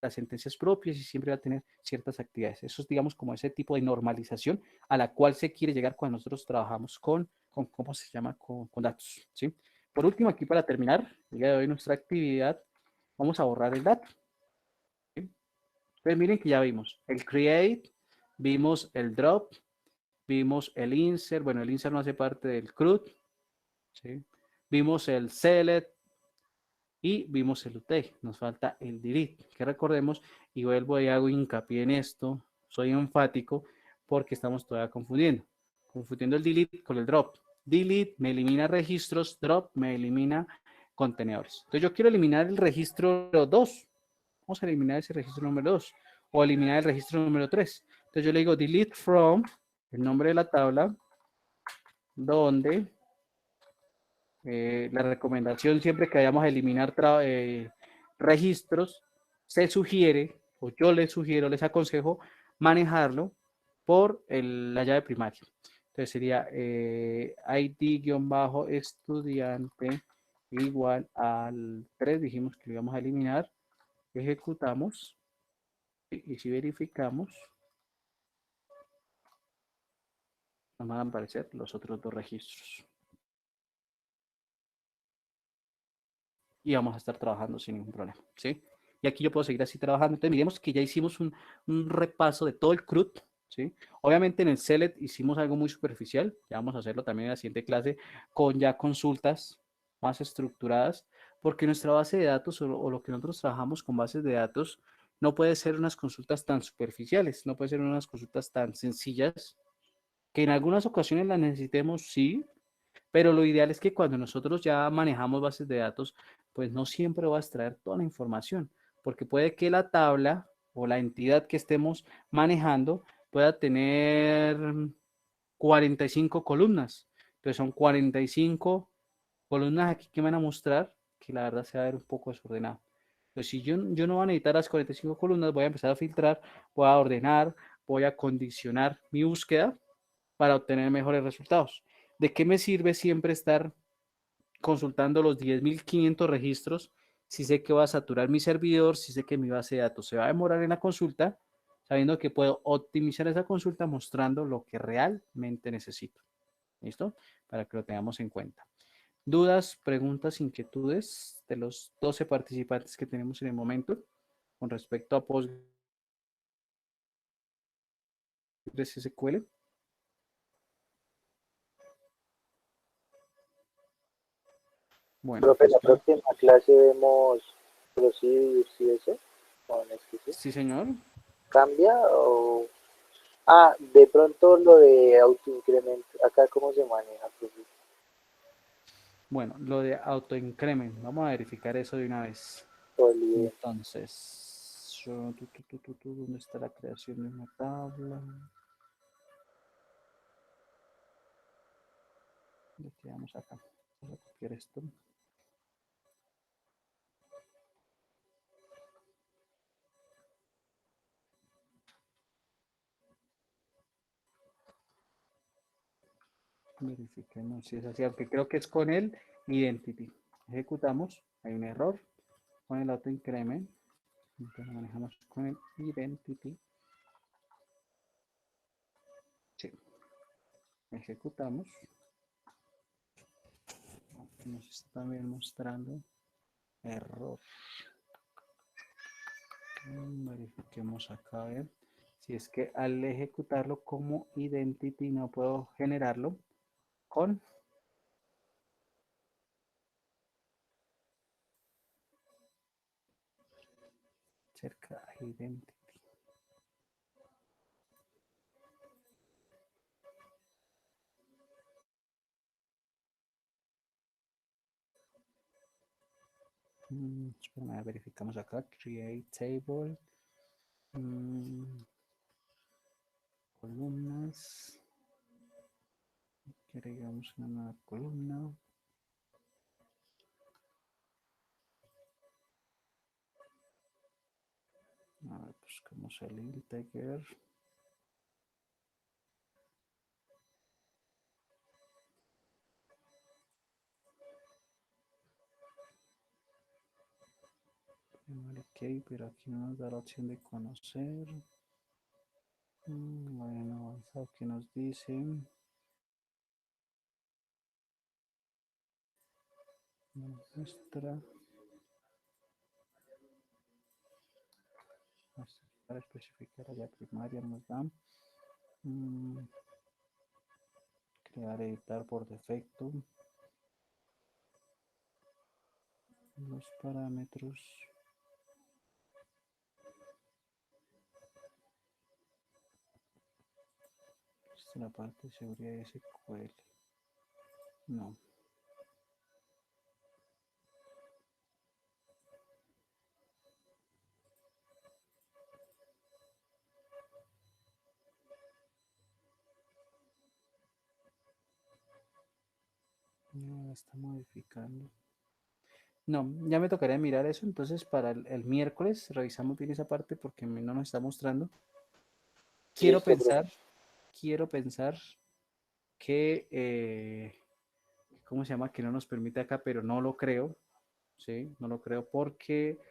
las sentencias propias y siempre va a tener ciertas actividades. Eso es, digamos, como ese tipo de normalización a la cual se quiere llegar cuando nosotros trabajamos con ¿cómo se llama? Con datos, ¿sí? Por último, aquí para terminar, el día de hoy nuestra actividad, vamos a borrar el dato, ¿sí? Entonces miren que ya vimos el create, vimos el drop, vimos el insert, bueno, el insert no hace parte del CRUD, ¿sí? Vimos el select, y vimos el UTI, nos falta el delete, que recordemos, y vuelvo y hago hincapié en esto, soy enfático porque estamos todavía confundiendo el delete con el drop. Delete me elimina registros, drop me elimina contenedores. Entonces yo quiero eliminar el registro 2, vamos a eliminar ese registro número 2, o eliminar el registro número 3. Entonces yo le digo delete from, el nombre de la tabla, donde la recomendación siempre que vayamos a eliminar registros, se sugiere, o yo les sugiero, les aconsejo manejarlo por la llave primaria. Entonces sería ID-estudiante igual al 3, dijimos que lo íbamos a eliminar, ejecutamos y si verificamos, nos van a aparecer los otros dos registros. Y vamos a estar trabajando sin ningún problema, ¿sí? y aquí yo puedo seguir así trabajando. Entonces, miremos que ya hicimos un repaso de todo el CRUD, ¿sí? Obviamente en el Select hicimos algo muy superficial, ya vamos a hacerlo también en la siguiente clase, con ya consultas más estructuradas, porque nuestra base de datos o lo que nosotros trabajamos con bases de datos no puede ser unas consultas tan superficiales, no puede ser unas consultas tan sencillas, que en algunas ocasiones las necesitemos, sí, pero lo ideal es que cuando nosotros ya manejamos bases de datos, pues no siempre va a extraer toda la información, porque puede que la tabla o la entidad que estemos manejando pueda tener 45 columnas. Entonces son 45 columnas aquí que me van a mostrar que la verdad se va a ver un poco desordenado. Entonces si yo no voy a necesitar las 45 columnas, voy a empezar a filtrar, voy a ordenar, voy a condicionar mi búsqueda para obtener mejores resultados. ¿De qué me sirve siempre estar consultando los 10.500 registros si sé que va a saturar mi servidor, si sé que mi base de datos se va a demorar en la consulta, sabiendo que puedo optimizar esa consulta mostrando lo que realmente necesito? ¿Listo? Para que lo tengamos en cuenta. ¿Dudas, preguntas, inquietudes de los 12 participantes que tenemos en el momento con respecto a PostgreSQL? Bueno, Profe, la pues próxima clase vemos Procedures y eso. Con este, ¿sí? sí, señor. ¿Cambia o...? Ah, de pronto lo de autoincremento. Acá, ¿cómo se maneja, profe? Bueno, lo de autoincrement, vamos a verificar eso de una vez. Olviden. Entonces, ¿dónde está la creación de una tabla? ¿De qué vamos acá? Vamos a copiar esto. Verifiquemos si es así, aunque creo que es con el identity. Ejecutamos, hay un error con el autoincrement. Entonces lo manejamos con el identity. Sí, ejecutamos. Nos está también mostrando error. Verifiquemos acá a ver si es que al ejecutarlo como identity no puedo generarlo con cerca identity. Espérame, verificamos acá, create table, columnas, agregamos una nueva columna. A ver, buscamos el integer. Ok, pero aquí no nos da la opción de conocer. Bueno, avanzado, ¿qué nos dice? Nos muestra. Para especificar allá primaria nos da. Crear, editar por defecto. Los parámetros. Esta es la parte de seguridad de SQL. No. No, está modificando. No, ya me tocaría mirar eso. Entonces, para el miércoles revisamos bien esa parte porque no nos está mostrando. Quiero Listo, profe. pensar, quiero pensar que, ¿cómo se llama? Que no nos permite acá, pero no lo creo. ¿Sí? No lo creo porque,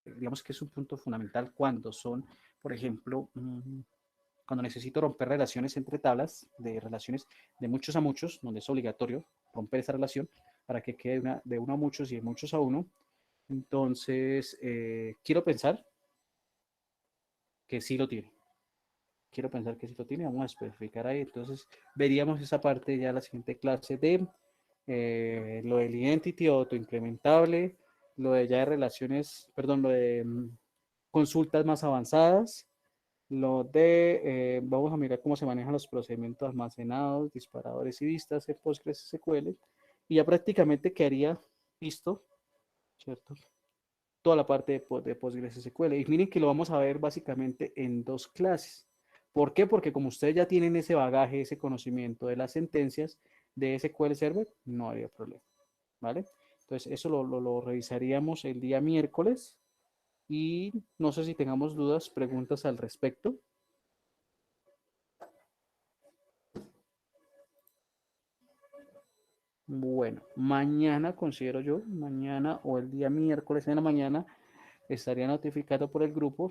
digamos que es un punto fundamental cuando son, por ejemplo, cuando necesito romper relaciones entre tablas, de relaciones de muchos a muchos, donde es obligatorio romper esa relación, para que quede de uno a muchos y de muchos a uno. Entonces, quiero pensar que sí lo tiene. Quiero pensar que sí lo tiene. Vamos a especificar ahí. Entonces, veríamos esa parte ya en la siguiente clase de lo del identity autoincrementable, lo de ya de relaciones, perdón, lo de consultas más avanzadas, lo de, vamos a mirar cómo se manejan los procedimientos almacenados, disparadores y vistas en PostgreSQL, y ya prácticamente quedaría listo, ¿cierto? Toda la parte de PostgreSQL. Y miren que lo vamos a ver básicamente en 2 clases. ¿Por qué? Porque como ustedes ya tienen ese bagaje, ese conocimiento de las sentencias de SQL Server, no habría problema, ¿vale? Entonces, eso lo revisaríamos el día miércoles y no sé si tengamos dudas, preguntas al respecto. Bueno, mañana considero yo, mañana o el día miércoles en la mañana, estaría notificado por el grupo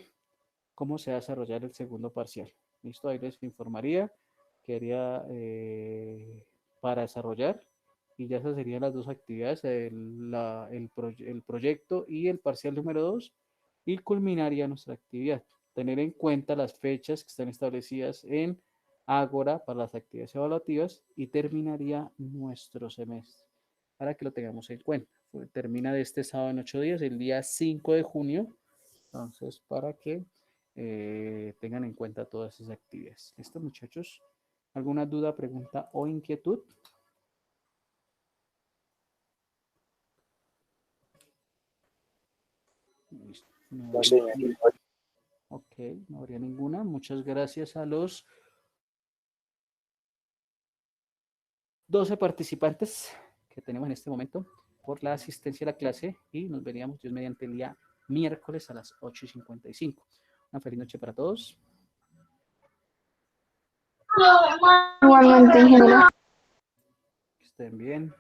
cómo se va a desarrollar el segundo parcial. Listo, ahí les informaría qué haría para desarrollar y ya esas serían las 2 actividades, el proyecto y el parcial número 2 y culminaría nuestra actividad. Tener en cuenta las fechas que están establecidas en Ágora para las actividades evaluativas y terminaría nuestro semestre para que lo tengamos en cuenta. Termina de este sábado en 8 días, el día 5 de junio. Entonces, para que tengan en cuenta todas esas actividades. ¿Listo, muchachos? ¿Alguna duda, pregunta o inquietud? Listo. No No, señor. ok, no habría ninguna. Muchas gracias a los 12 participantes que tenemos en este momento por la asistencia a la clase y nos veríamos Dios mediante el día miércoles a las 8:55. Una feliz noche para todos. Igualmente, ingeniero. Que estén bien.